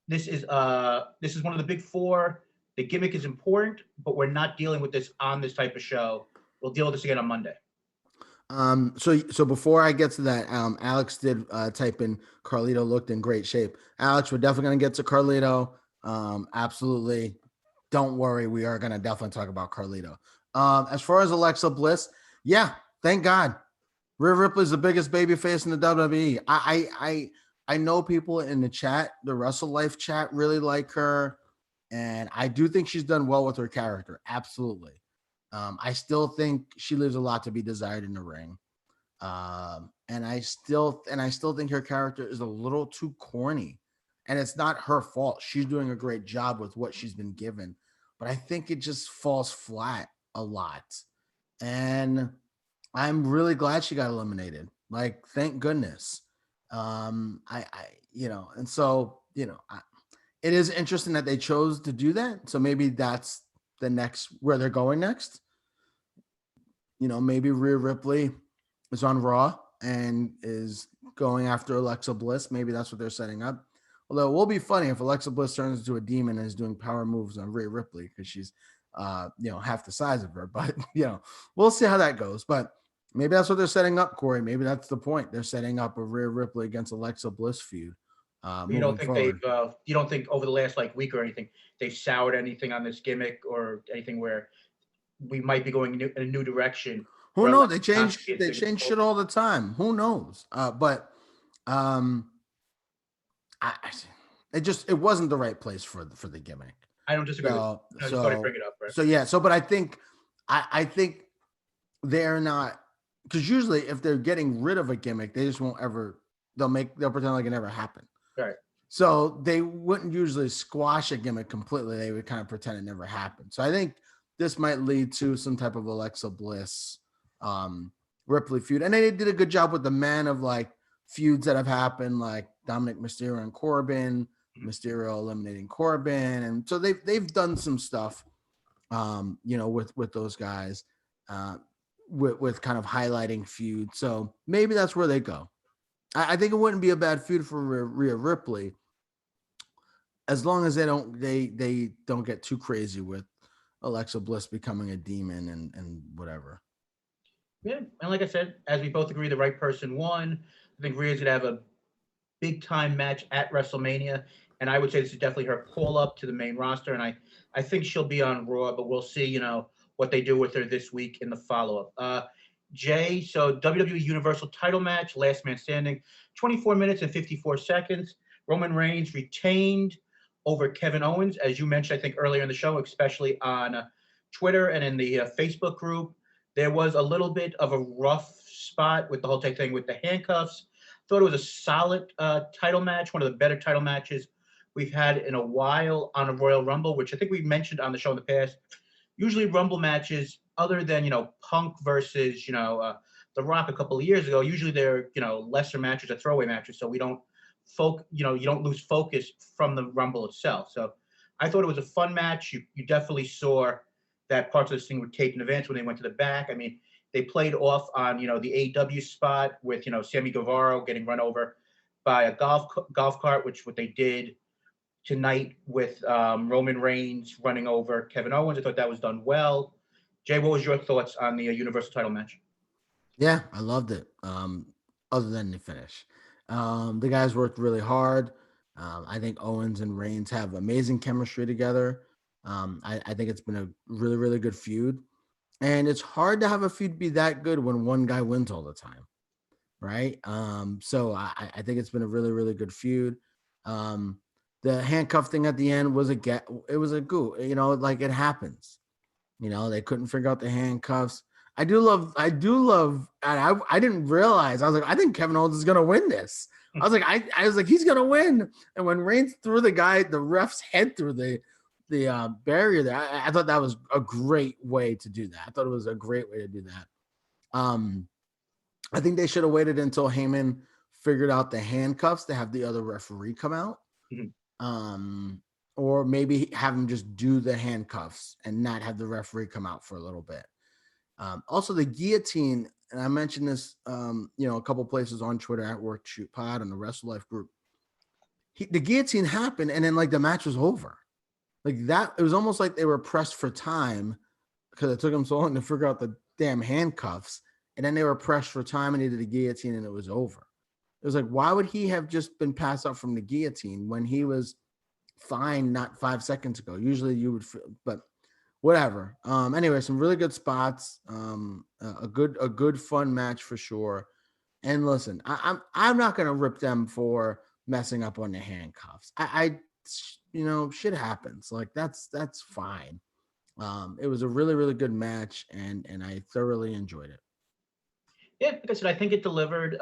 A: this is one of the big 4. The gimmick is important, but we're not dealing with this on this type of show. We'll deal with this again on Monday.
B: So before I get to that, Alex did type in Carlito looked in great shape. Alex, we're definitely gonna get to Carlito. Absolutely. Don't worry, we are gonna definitely talk about Carlito. As far as Alexa Bliss, yeah, thank God. Rhea Ripley's the biggest baby face in the WWE. I know people in the chat, the Wrestle Life chat, really like her, and I do think she's done well with her character. Absolutely. I still think she leaves a lot to be desired in the ring. And I still think her character is a little too corny, and it's not her fault. She's doing a great job with what she's been given, but I think it just falls flat a lot. And I'm really glad she got eliminated. Like, thank goodness. And so, it is interesting that they chose to do that. So maybe that's the next where they're going next. Maybe Rhea Ripley is on Raw and is going after Alexa Bliss. Maybe that's what they're setting up. Although it will be funny if Alexa Bliss turns into a demon and is doing power moves on Rhea Ripley because she's, half the size of her. But, we'll see how that goes. But maybe that's what they're setting up, Corey. Maybe that's the point. They're setting up a Rhea Ripley against Alexa Bliss feud.
A: You don't think
B: Forward.
A: you don't think over the last week or anything they've soured anything on this gimmick or anything where we might be going in a new direction?
B: Who knows? They change shit all the time. Who knows? But it wasn't the right place for the gimmick.
A: I don't disagree. I just thought I'd bring it up. Right?
B: So yeah. So, but I think they're not, because usually if they're getting rid of a gimmick, they just won't ever. They'll pretend like it never happened.
A: Right.
B: So they wouldn't usually squash a gimmick completely. They would kind of pretend it never happened. So I think this might lead to some type of Alexa Bliss, Ripley feud. And they did a good job with the man of like feuds that have happened, like Dominic Mysterio and Corbin, Mysterio eliminating Corbin. And so they've done some stuff, with those guys, with kind of highlighting feuds. So maybe that's where they go. I think it wouldn't be a bad feud for Rhea Ripley, as long as they don't get too crazy with Alexa Bliss becoming a demon and whatever.
A: Yeah, and like I said, as we both agree, the right person won. I think Rhea's gonna have a big time match at WrestleMania, and I would say this is definitely her call up to the main roster. And I think she'll be on Raw, but we'll see, what they do with her this week in the follow up. Jay, so WWE Universal title match, last man standing, 24 minutes and 54 seconds. Roman Reigns retained over Kevin Owens, as you mentioned, I think earlier in the show, especially on Twitter and in the Facebook group. There was a little bit of a rough spot with the whole thing with the handcuffs. Thought it was a solid title match, one of the better title matches we've had in a while on a Royal Rumble, which I think we mentioned on the show in the past. Usually Rumble matches, other than, Punk versus, The Rock a couple of years ago, usually they're, lesser matches or throwaway matches. So we don't you don't lose focus from the Rumble itself. So I thought it was a fun match. You definitely saw that parts of this thing were taped in advance when they went to the back. I mean, they played off on, the AEW spot with, Sammy Guevara getting run over by a golf cart, which what they did tonight with Roman Reigns running over Kevin Owens. I thought that was done well. Jay, what was your thoughts on the Universal title match?
B: Yeah, I loved it. Other than the finish, the guys worked really hard. I think Owens and Reigns have amazing chemistry together. I think it's been a really, really good feud, and it's hard to have a feud be that good when one guy wins all the time, right? So I think it's been a really, really good feud. The handcuff thing at the end was it was a goo, like it happens. They couldn't figure out the handcuffs. I do love, and I didn't realize, I was like, I think Kevin Owens is going to win this. I was like, he's going to win. And when Reigns threw the ref's head through the barrier there, I thought that was a great way to do that. I thought it was a great way to do that. I think they should have waited until Heyman figured out the handcuffs to have the other referee come out. Mm-hmm. Or maybe have him just do the handcuffs and not have the referee come out for a little bit. Also, the guillotine, and I mentioned this, a couple places on Twitter at Work Shoot Pod and the Wrestle Life group. The guillotine happened, and then like the match was over. Like that, it was almost like they were pressed for time because it took them so long to figure out the damn handcuffs. and then they were pressed for time and he did a guillotine and it was over. It was like, why would he have just been passed out from the guillotine when he was fine not 5 seconds ago? Usually you would, but whatever. Anyway, some really good spots. A good fun match for sure. And listen, I'm not gonna rip them for messing up on the handcuffs. Shit happens. Like that's fine. It was a really, really good match, and I thoroughly enjoyed it.
A: Yeah, like I said, I think it delivered.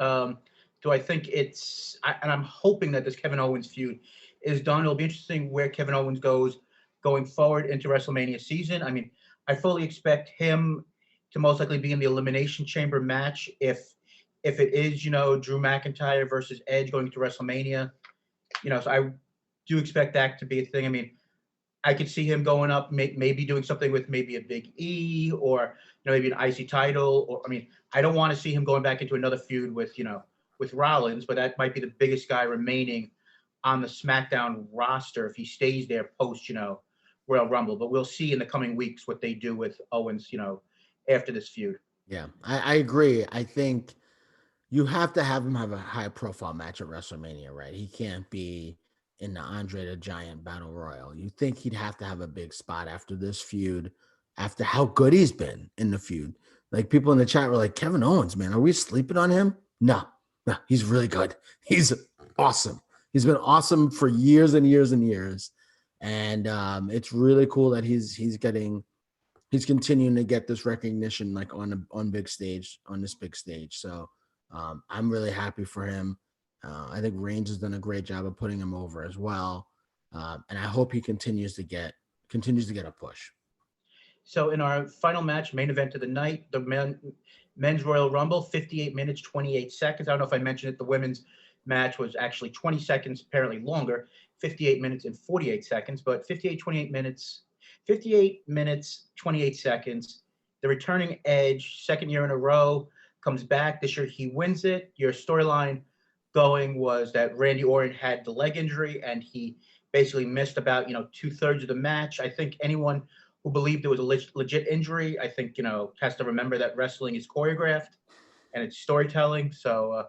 A: Do I think and I'm hoping that this Kevin Owens feud is done. It'll be interesting where Kevin Owens goes going forward into WrestleMania season. I mean, I fully expect him to most likely be in the Elimination Chamber match if it is, Drew McIntyre versus Edge going to WrestleMania. So I do expect that to be a thing. I mean, I could see him going up, maybe doing something with maybe a Big E or maybe an IC title. Or I mean, I don't want to see him going back into another feud with Rollins, but that might be the biggest guy remaining on the SmackDown roster if he stays there post Royal Rumble. But we'll see in the coming weeks what they do with Owens, after this feud.
B: Yeah, I agree. I think you have to have him have a high profile match at WrestleMania, right? He can't be in the Andre the Giant Battle Royal. You think he'd have to have a big spot after this feud, after how good he's been in the feud. Like people in the chat were like, Kevin Owens, man, are we sleeping on him? No, he's really good. He's awesome. He's been awesome for years and years and years. And it's really cool that he's continuing to get this recognition like on big stage, on this big stage. So I'm really happy for him. I think Reigns has done a great job of putting him over as well. And I hope he continues to get a push.
A: So in our final match, main event of the night, the men's Royal Rumble, 58 minutes, 28 seconds. I don't know if I mentioned it. The women's match was actually 20 seconds, apparently longer, 58 minutes and 48 seconds, but 58 minutes, 28 seconds. The returning Edge, second year in a row, comes back. This year he wins it. Your storyline going was that Randy Orton had the leg injury and he basically missed about 2/3 of the match. I think anyone who believed it was a legit injury, I think has to remember that wrestling is choreographed and it's storytelling. So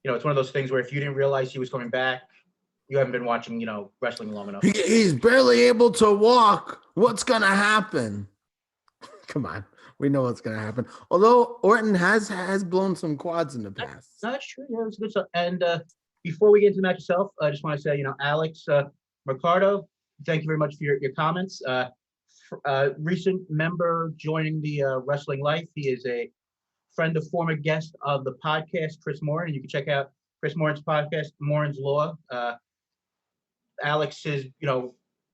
A: it's one of those things where if you didn't realize he was coming back, you haven't been watching wrestling long enough.
B: He's barely able to walk. What's gonna happen? Come on. We know what's going to happen. Although Orton has blown some quads in the past.
A: That's true. Yeah, it was good stuff. And before we get into the match itself, I just want to say, Alex Mercado, thank you very much for your comments. Recent member joining the Wrestling Life. He is a friend of former guest of the podcast, Chris Morin, and you can check out Chris Morin's podcast, Morin's Law. Alex is,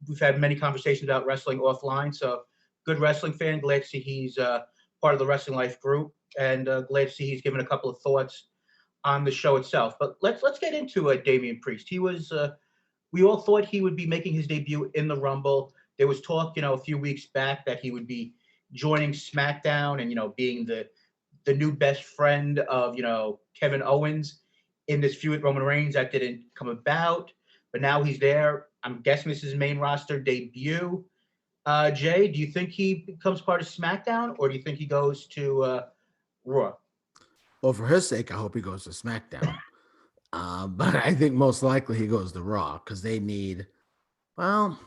A: we've had many conversations about wrestling offline, so good wrestling fan. Glad to see he's part of the Wrestling Life group, and glad to see he's given a couple of thoughts on the show itself. But let's get into Damian Priest. He was we all thought he would be making his debut in the Rumble. There was talk, a few weeks back that he would be joining SmackDown and being the new best friend of Kevin Owens in this feud with Roman Reigns. That didn't come about, but now he's there. I'm guessing this is his main roster debut. Jay, do you think he becomes part of SmackDown, or do you think he goes to Raw?
B: Well, for his sake, I hope he goes to SmackDown. But I think most likely he goes to Raw because they need, well,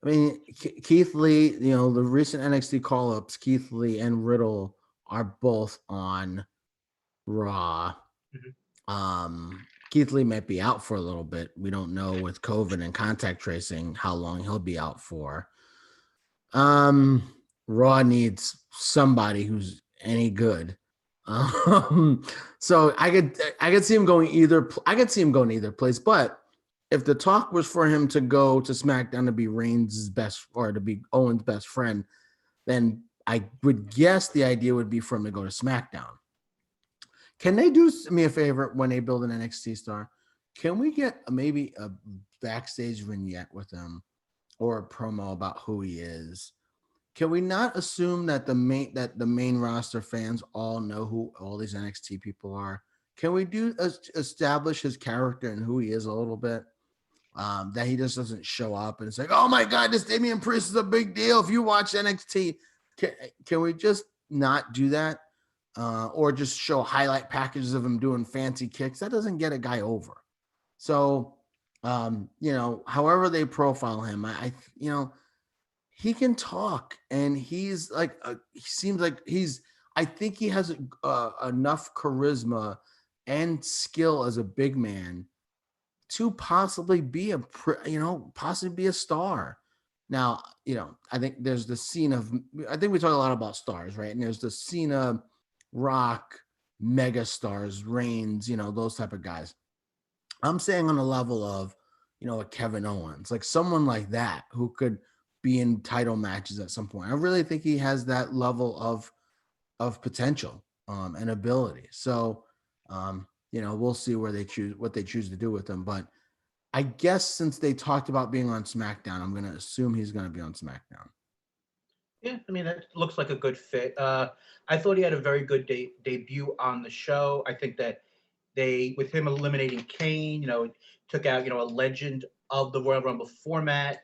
B: I mean, Keith Lee, the recent NXT call-ups, Keith Lee and Riddle are both on Raw. Mm-hmm. Keith Lee might be out for a little bit. We don't know with COVID and contact tracing how long he'll be out for. Raw needs somebody who's any good. So I could see him going either. I could see him going either place. But if the talk was for him to go to SmackDown to be Reigns' best or to be Owens' best friend, then I would guess the idea would be for him to go to SmackDown. Can they do me a favor when they build an NXT star? Can we get maybe a backstage vignette with him or a promo about who he is? Can we not assume that the main roster fans all know who all these NXT people are? Can we establish his character and who he is a little bit? That he just doesn't show up and it's like, oh my God, this Damian Priest is a big deal. If you watch NXT, can we just not do that? or just show highlight packages of him doing fancy kicks. That doesn't get a guy over. So, however they profile him, he can talk, and he's like, he seems like I think he has enough charisma and skill as a big man to possibly be possibly be a star. Now, I think there's the scene of, I think we talk a lot about stars, right? And there's the Cena, Rock, mega stars, Reigns, those type of guys. I'm saying on the level of, a Kevin Owens, like someone like that who could be in title matches at some point. I really think he has that level of potential and ability. So, we'll see what they choose to do with him. But I guess since they talked about being on SmackDown, I'm going to assume he's going to be on SmackDown.
A: Yeah, I mean, that looks like a good fit. I thought he had a very good debut on the show. I think that with him eliminating Kane, took out, a legend of the Royal Rumble format.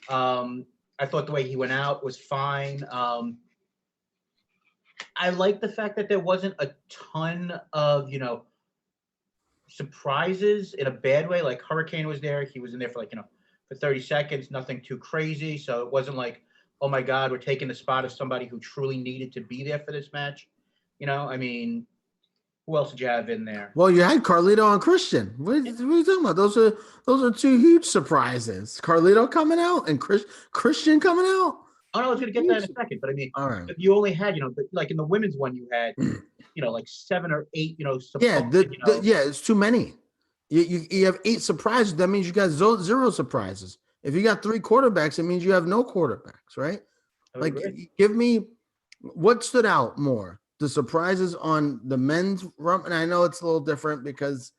A: I thought the way he went out was fine. I like the fact that there wasn't a ton of, surprises in a bad way. Like Hurricane was there. He was in there for for 30 seconds, nothing too crazy. So it wasn't like, oh my God, we're taking the spot of somebody who truly needed to be there for this match. I mean, who else did you have in there?
B: Well, you had Carlito and Christian. What are you talking about? Those are two huge surprises. Carlito coming out and Christian coming out.
A: Oh, no, I was going to get that in a second, but I mean,
B: all right.
A: You only had, like in the women's one, you had, like 7 or 8,
B: it's too many. You have 8 surprises. That means you got 0 surprises. If you got 3 quarterbacks, it means you have no quarterbacks, right? Like, give me what stood out more. The surprises on the men's rumble, and I know it's a little different because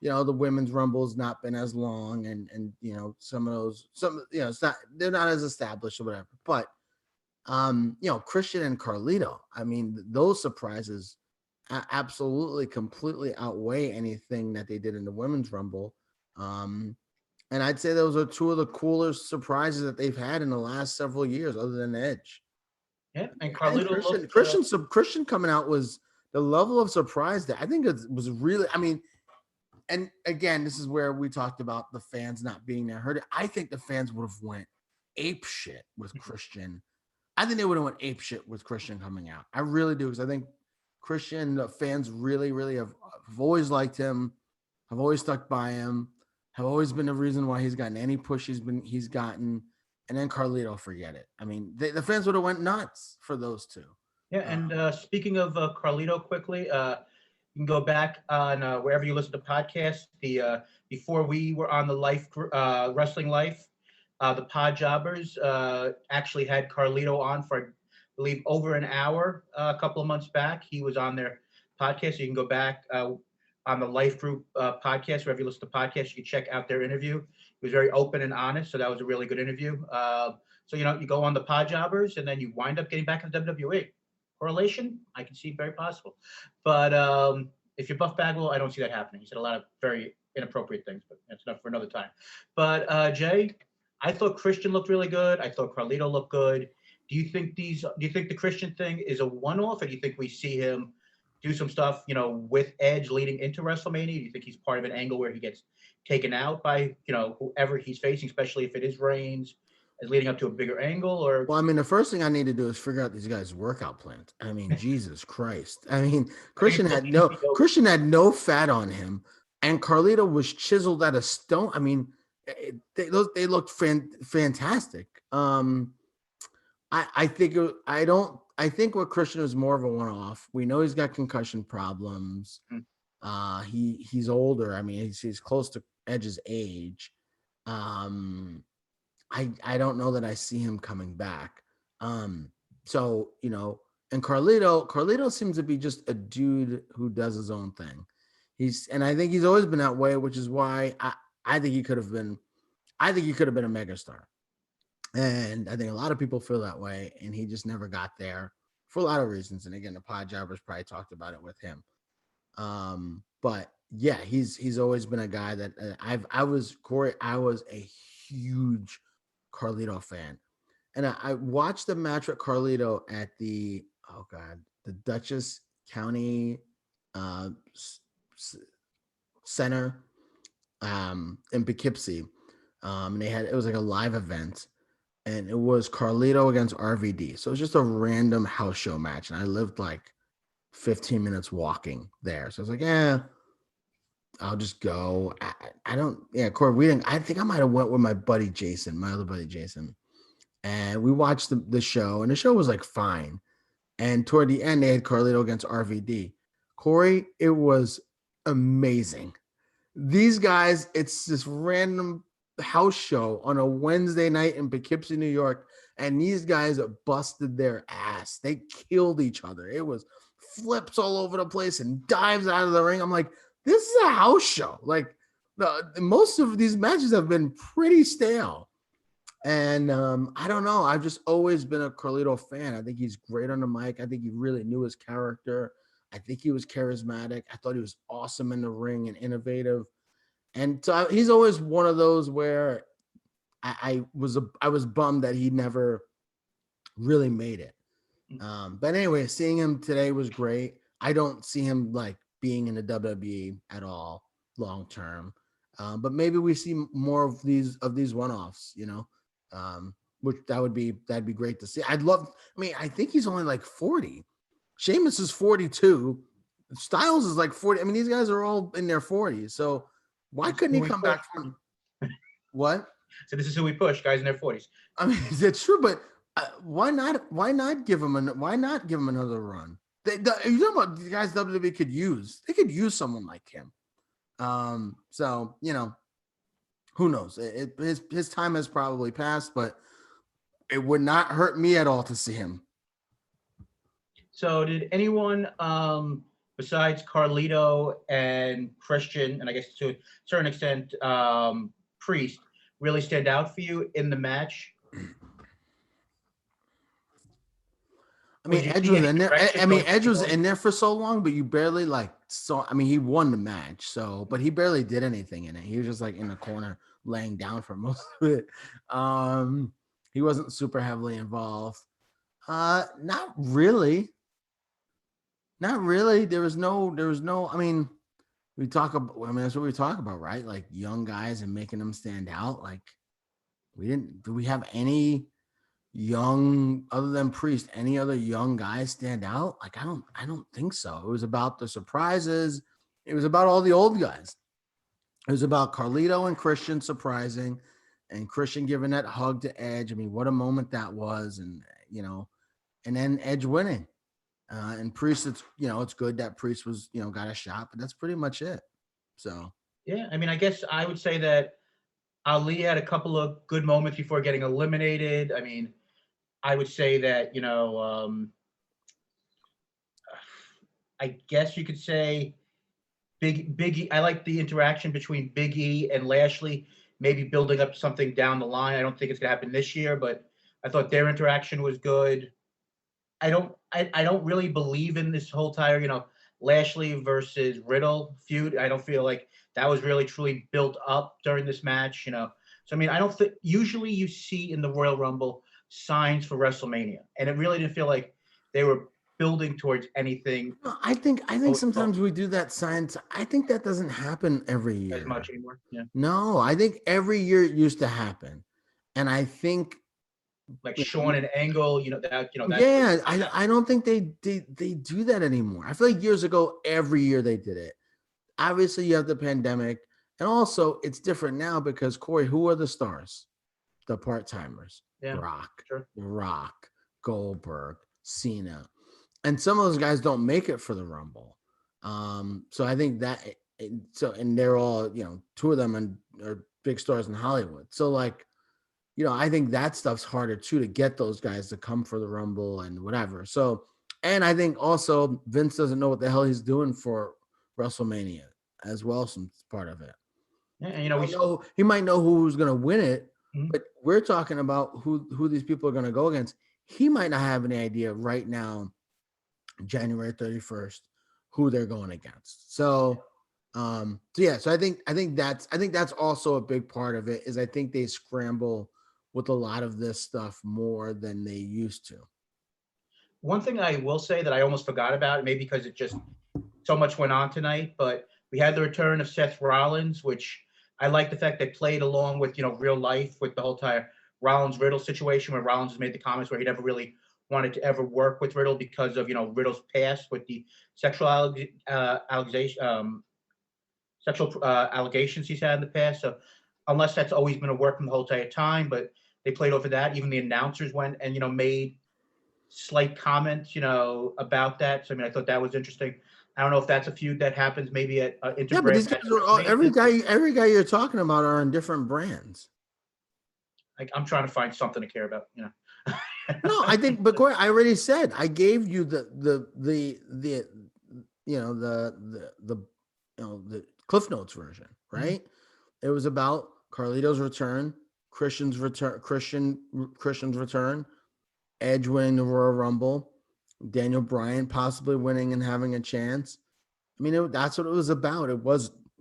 B: the women's rumble has not been as long, and some of those they're not as established or whatever. But Christian and Carlito, I mean, those surprises absolutely completely outweigh anything that they did in the women's rumble. And I'd say those are 2 of the coolest surprises that they've had in the last several years, other than Edge.
A: Yeah, and Carlito
B: Christian coming out was the level of surprise that I think it was really. I mean, and again, this is where we talked about the fans not being there. Heard it. I think the fans would have went ape shit with Christian. I think they would have went ape shit with Christian coming out. I really do, because I think Christian, the fans really, really have always liked him, have always stuck by him, have always been the reason why he's gotten any push he's gotten. And then Carlito, forget it. I mean, the fans would have went nuts for those 2.
A: Yeah, and speaking of Carlito, quickly, you can go back on wherever you listen to podcasts. Before we were on the Wrestling Life, the Pod Jobbers actually had Carlito on for, I believe, over an hour a couple of months back. He was on their podcast. So you can go back on the Life Group podcast, wherever you listen to podcasts. You can check out their interview. He was very open and honest, so that was a really good interview. So you go on the Pod Jobbers, and then you wind up getting back in the WWE. Correlation, I can see very possible. But if you're Buff Bagwell, I don't see that happening. He said a lot of very inappropriate things, but that's enough for another time. But Jay, I thought Christian looked really good. I thought Carlito looked good. Do you think the Christian thing is a one-off, or do you think we see him do some stuff, with Edge leading into WrestleMania? Do you think he's part of an angle where he gets taken out by, whoever he's facing, especially if it is Reigns, as leading up to a bigger angle? Or
B: well, I mean, the first thing I need to do is figure out these guys' workout plans. I mean, Jesus Christ. I mean, Christian had no fat on him, and Carlito was chiseled out of stone. I mean, they looked fantastic. I think what Christian was more of a one-off. We know he's got concussion problems. He's older. I mean, he's close to Edge's age. I don't know that I see him coming back. So, and Carlito seems to be just a dude who does his own thing. And I think he's always been that way, which is why I think he could have been a megastar. And I think a lot of people feel that way, and he just never got there for a lot of reasons. And again, the Pod Jobbers probably talked about it with him. But yeah, he's always been a guy that I was a huge Carlito fan. And I watched the match with Carlito at the Duchess County uh, s- s- Center in Poughkeepsie. And it was like a live event, and it was Carlito against RVD. So it was just a random house show match, and I lived like 15 minutes walking there. So I was like, yeah, I'll just go. I don't, yeah, Corey, we didn't, I think I might have went with my buddy Jason, my other buddy Jason, and we watched the show, and the show was like fine. And toward the end, they had Carlito against RVD. Corey, it was amazing. These guys, it's this random house show on a Wednesday night in Poughkeepsie, New York, and these guys busted their ass. They killed each other. It was flips all over the place and dives out of the ring. I'm like, this is a house show. Like most of these matches have been pretty stale. And I don't know. I've just always been a Carlito fan. I think he's great on the mic. I think he really knew his character. I think he was charismatic. I thought he was awesome in the ring and innovative. And so he's always one of those where I was bummed that he never really made it. But anyway, seeing him today was great. I don't see him like being in the WWE at all long term. But maybe we see more of these one-offs, which that'd be great to see. I'd love. I mean, I think he's only like 40. Sheamus is 42. Styles is like 40. I mean, these guys are all in their 40s. So why couldn't he come back from what?
A: So this is who we push, guys in their 40s.
B: I mean, it's true, but why not? Why not give him another run? You know what the guys WWE could use? They could use someone like him. So who knows? His time has probably passed, but it would not hurt me at all to see him.
A: So did anyone besides Carlito and Christian, and I guess to a certain extent Priest, really stand out for you in the match?
B: I mean, Edge was in there. Edge was in there for so long, but you barely saw. I mean, he won the match, but he barely did anything in it. He was just like in the corner laying down for most of it. He wasn't super heavily involved. Not really. Not really. There was no. I mean, that's what we talk about, right? Like young guys and making them stand out. Like do we have any young other than Priest, any other young guys stand out? Like I don't think so. It was about the surprises. It was about all the old guys. It was about Carlito and Christian surprising, and Christian giving that hug to Edge. I mean, what a moment that was, and and then Edge winning. And Priest, it's good that Priest was got a shot, but that's pretty much it. So
A: yeah, I mean, I guess I would say that Ali had a couple of good moments before getting eliminated. I mean, I would say that I guess you could say Biggie. I like the interaction between Big E and Lashley, maybe building up something down the line. I don't think it's gonna happen this year, but I thought their interaction was good. I don't really believe in this whole entire, Lashley versus Riddle feud. I don't feel like that was really truly built up during this match. So I mean, I don't think usually you see in the Royal Rumble signs for WrestleMania, and it really didn't feel like they were building towards anything.
B: I think sometimes we do that science. I think that doesn't happen every year
A: As much anymore. Yeah.
B: No, I think every year it used to happen, and I think
A: like Shawn and Angle,
B: yeah, I don't think they do that anymore. I feel like years ago, every year they did it. Obviously, you have the pandemic, and also it's different now because Corey, who are the stars? The part timers:
A: Yeah,
B: Brock,
A: sure.
B: Rock, Goldberg, Cena, and some of those guys don't make it for the Rumble. So I think that and they're all two of them are big stars in Hollywood. So I think that stuff's harder too to get those guys to come for the Rumble and whatever. So, and I think also Vince doesn't know what the hell he's doing for WrestleMania as well. Some part of it.
A: Yeah, and
B: he might know who's going to win it,
A: Mhm.
B: but we're talking about who these people are going to go against. He might not have any idea right now, January 31st, who they're going against. So I think that's also a big part of it. Is I think they scramble with a lot of this stuff more than they used to.
A: one thing I will say that I almost forgot about, maybe because it just so much went on tonight, but we had the return of Seth Rollins, which I like the fact they played along with, real life with the whole entire Rollins Riddle situation, where Rollins has made the comments where he never really wanted to ever work with Riddle because of, Riddle's past with the sexual allegations he's had in the past. So unless that's always been a work from the whole entire time, but they played over that. Even the announcers went and, made slight comments, about that. So, I mean, I thought that was interesting. I don't know if that's a feud that happens maybe at
B: Yeah, but
A: Interbrand.
B: these guys are all, every guy you're talking about are on different brands.
A: Like, I'm trying to find something to care about,
B: No, I think, but Corey, I already said I gave you the Cliff Notes version, right? Mm-hmm. It was about Carlito's return, Christian's return, Edge winning the Royal Rumble, Daniel Bryan possibly winning and having a chance. I mean, that's what it was about.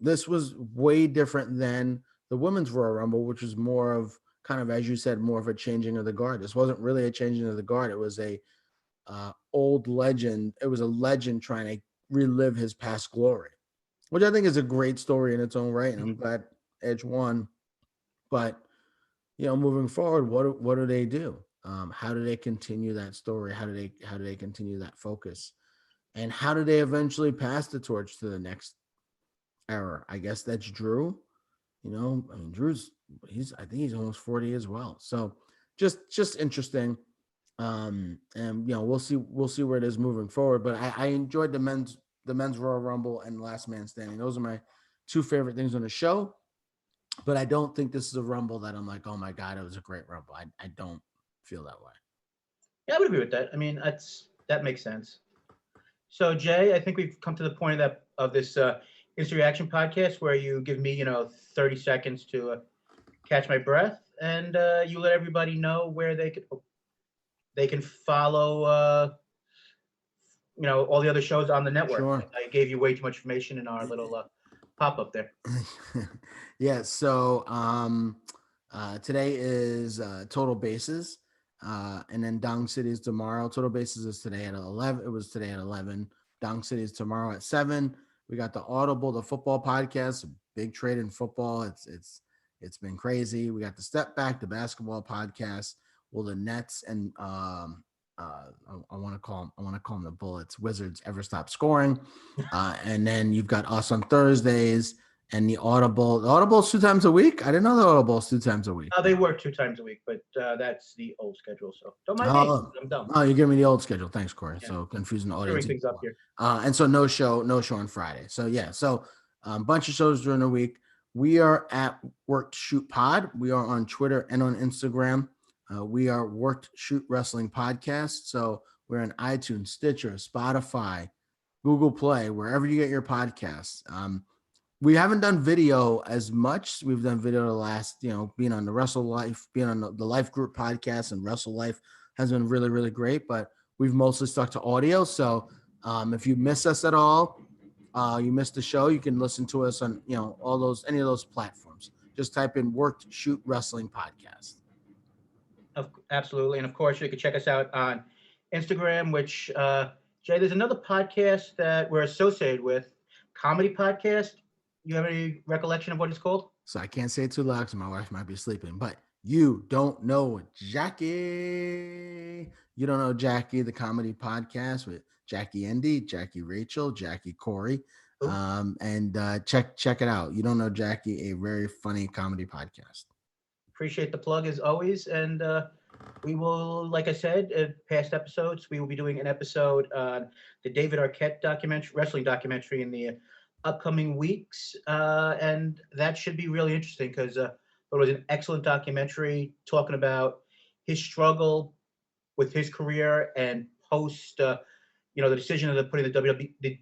B: This was way different than the Women's Royal Rumble, which was more of kind of, as you said, more of a changing of the guard. This wasn't really a changing of the guard. It was a old legend. It was a legend trying to relive his past glory, which I think is a great story in its own right. And I'm glad Edge won. But, moving forward, what do they do? How do they continue that story? How do they continue that focus? And how do they eventually pass the torch to the next era? I guess that's Drew. I mean, I think he's almost 40 as well. So just interesting. And we'll see where it is moving forward. But I enjoyed the men's Royal Rumble and Last Man Standing. Those are my two favorite things on the show. But I don't think this is a Rumble that I'm like, oh my God, it was a great Rumble. I don't feel that way.
A: Yeah, I would agree with that. I mean, that makes sense. So Jay, I think we've come to the point of this Instant Reaction podcast where you give me, 30 seconds to catch my breath, and you let everybody know where they can follow, all the other shows on the network.
B: Sure.
A: I gave you way too much information in our little pop up there.
B: Yeah. So today is Total Bases. And then Dong City is tomorrow. Total Bases is today at 11. It was today at 11. Dong City is tomorrow at 7. We got the Audible, the football podcast, a big trade in football. It's been crazy. We got the Step Back, the basketball podcast. Will the Nets and I want to call them the Bullets, Wizards ever stop scoring? And then you've got us on Thursdays. And the Audible. The Audible's 2 times a week? I didn't know the Audible's 2 times a week.
A: They work 2 times a week, but that's the old schedule. So don't mind me. I'm dumb.
B: Oh, you're giving me the old schedule. Thanks, Corey. Yeah. So confusing the audience.
A: Things up here.
B: And so no show on Friday. So yeah, bunch of shows during the week. We are at Worked Shoot Pod. We are on Twitter and on Instagram. We are Worked Shoot Wrestling Podcast. So we're on iTunes, Stitcher, Spotify, Google Play, wherever you get your podcasts. We haven't done video as much. We've done video the last, being on the Wrestle Life, being on the Life Group podcast, and Wrestle Life has been really, really great. But we've mostly stuck to audio. So if you miss us at all, you missed the show, you can listen to us on, any of those platforms. Just type in Worked Shoot Wrestling Podcast.
A: Absolutely. And of course, you can check us out on Instagram, which, Jay, there's another podcast that we're associated with, comedy podcast. You have any recollection of what it's called?
B: So I can't say it too loud because my wife might be sleeping, but you don't know Jackie. You don't know Jackie, the comedy podcast with Jackie Indy, Jackie Rachel, Jackie Corey. And check it out. You don't know Jackie, a very funny comedy podcast.
A: Appreciate the plug as always. And we will, like I said, past episodes, we will be doing an episode on the David Arquette wrestling documentary in the upcoming weeks, and that should be really interesting because it was an excellent documentary talking about his struggle with his career and post, the decision of putting the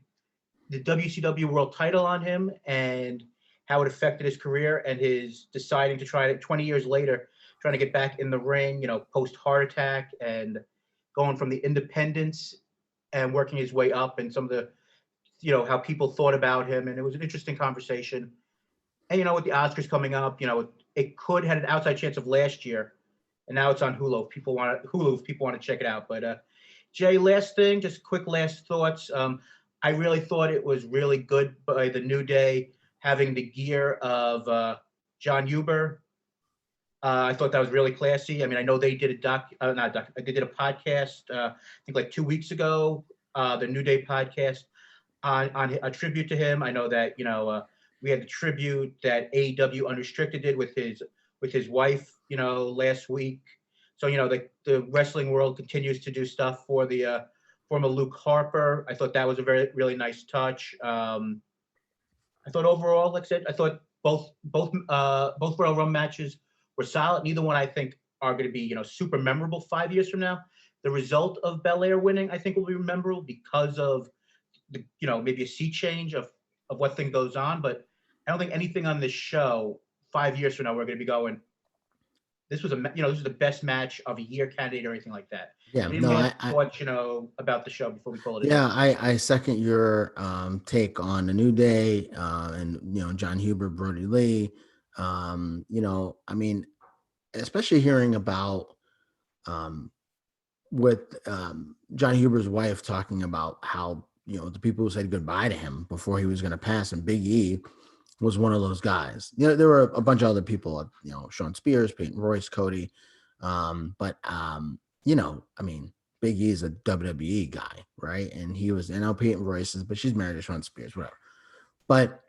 A: WCW world title on him and how it affected his career and his deciding to try to 20 years later, trying to get back in the ring, post heart attack and going from the independents and working his way up and some of the how people thought about him. And it was an interesting conversation. And, with the Oscars coming up, it could had an outside chance of last year. And now it's on Hulu if people want to check it out. But Jay, last thing, just quick last thoughts. I really thought it was really good by the New Day having the gear of John Huber. I thought that was really classy. I mean, I know they did a not doc, they did a podcast. I think like 2 weeks ago, the New Day podcast on a tribute to him. I know that we had the tribute that AEW Unrestricted did with his wife, last week. So the wrestling world continues to do stuff for the former Luke Harper. I thought that was a very really nice touch. I thought overall, like I said, I thought both Royal Rumble matches were solid. Neither one I think are going to be super memorable 5 years from now. The result of Belair winning, I think, will be memorable because of maybe a sea change of what thing goes on. But I don't think anything on this show 5 years from now we're going to be going, this was the best match of a year candidate or anything like that.
B: Yeah,
A: Any
B: no,
A: last thoughts about the show before we call it a day?
B: yeah, I second your take on the New Day and John Huber, Brody Lee. I mean, especially hearing about with John Huber's wife talking about how the people who said goodbye to him before he was going to pass, and Big E was one of those guys. There were a bunch of other people, Sean Spears, Peyton Royce, Cody, but I mean, Big E is a WWE guy, right? And he was, Peyton Royce is, but she's married to Sean Spears, whatever. But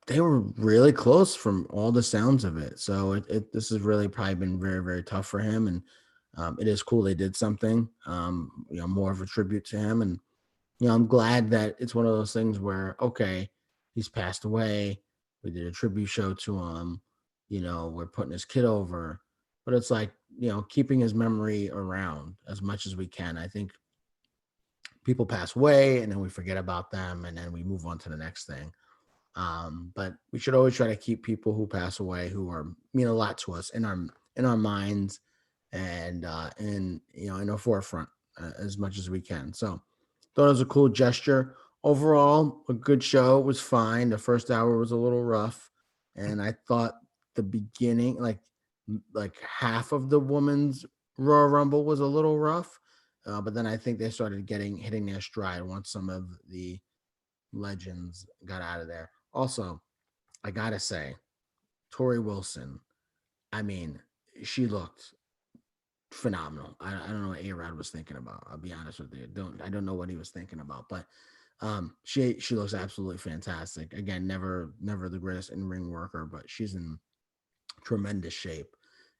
B: they were really close from all the sounds of it. So this has really probably been very, very tough for him. And it is cool they did something, more of a tribute to him. And, I'm glad that it's one of those things where, okay, he's passed away. We did a tribute show to him. We're putting his kid over. But it's like, keeping his memory around as much as we can. I think people pass away and then we forget about them and then we move on to the next thing. But we should always try to keep people who pass away who mean a lot to us in our minds and in our forefront as much as we can. So thought it was a cool gesture. Overall, a good show. It was fine. The first hour was a little rough, and I thought the beginning, like half of the women's Royal Rumble was a little rough, but then I think they started hitting their stride once some of the legends got out of there. Also, I gotta say, Tori Wilson, I mean, she looked phenomenal. I don't know what A-Rod was thinking about. I'll be honest with you. I don't know what he was thinking about, but she looks absolutely fantastic. Again, never the greatest in-ring worker, but she's in tremendous shape.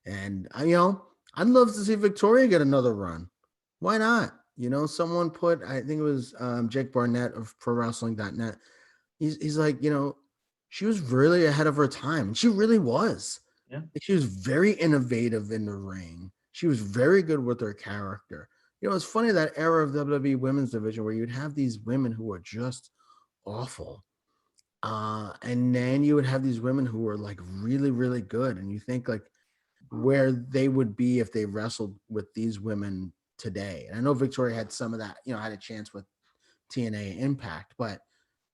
B: And I'd love to see Victoria get another run. Why not? Someone put, I think it was Jake Barnett of ProWrestling.net. He's like, she was really ahead of her time. And she really was.
A: Yeah.
B: She was very innovative in the ring. She was very good with her character. It's funny that era of WWE women's division where you'd have these women who were just awful. And then you would have these women who were like really, really good. And you think like where they would be if they wrestled with these women today. And I know Victoria had some of that, had a chance with TNA Impact, but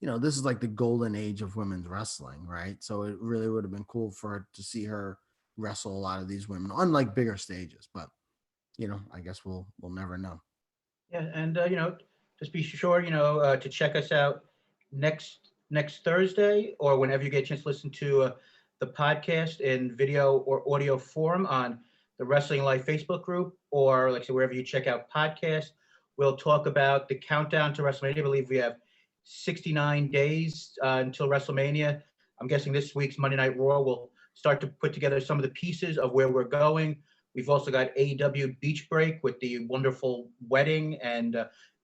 B: this is like the golden age of women's wrestling, right? So it really would have been cool for her to see her wrestle a lot of these women on like bigger stages, but I guess we'll never know.
A: Yeah, and just be sure to check us out next Thursday or whenever you get a chance to listen to the podcast in video or audio form on the Wrestling Life Facebook group, or like I said, wherever you check out podcasts. We'll talk about the countdown to WrestleMania. I believe we have 69 days until WrestleMania. I'm guessing this week's Monday Night Raw will start to put together some of the pieces of where we're going. We've also got AEW Beach Break with the wonderful wedding and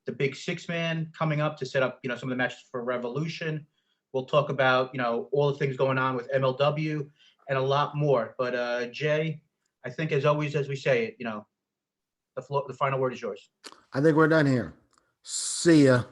A: the big six-man coming up to set up, some of the matches for Revolution. We'll talk about, all the things going on with MLW and a lot more. But Jay, I think as always, as we say it, the final word is yours.
B: I think we're done here. See ya.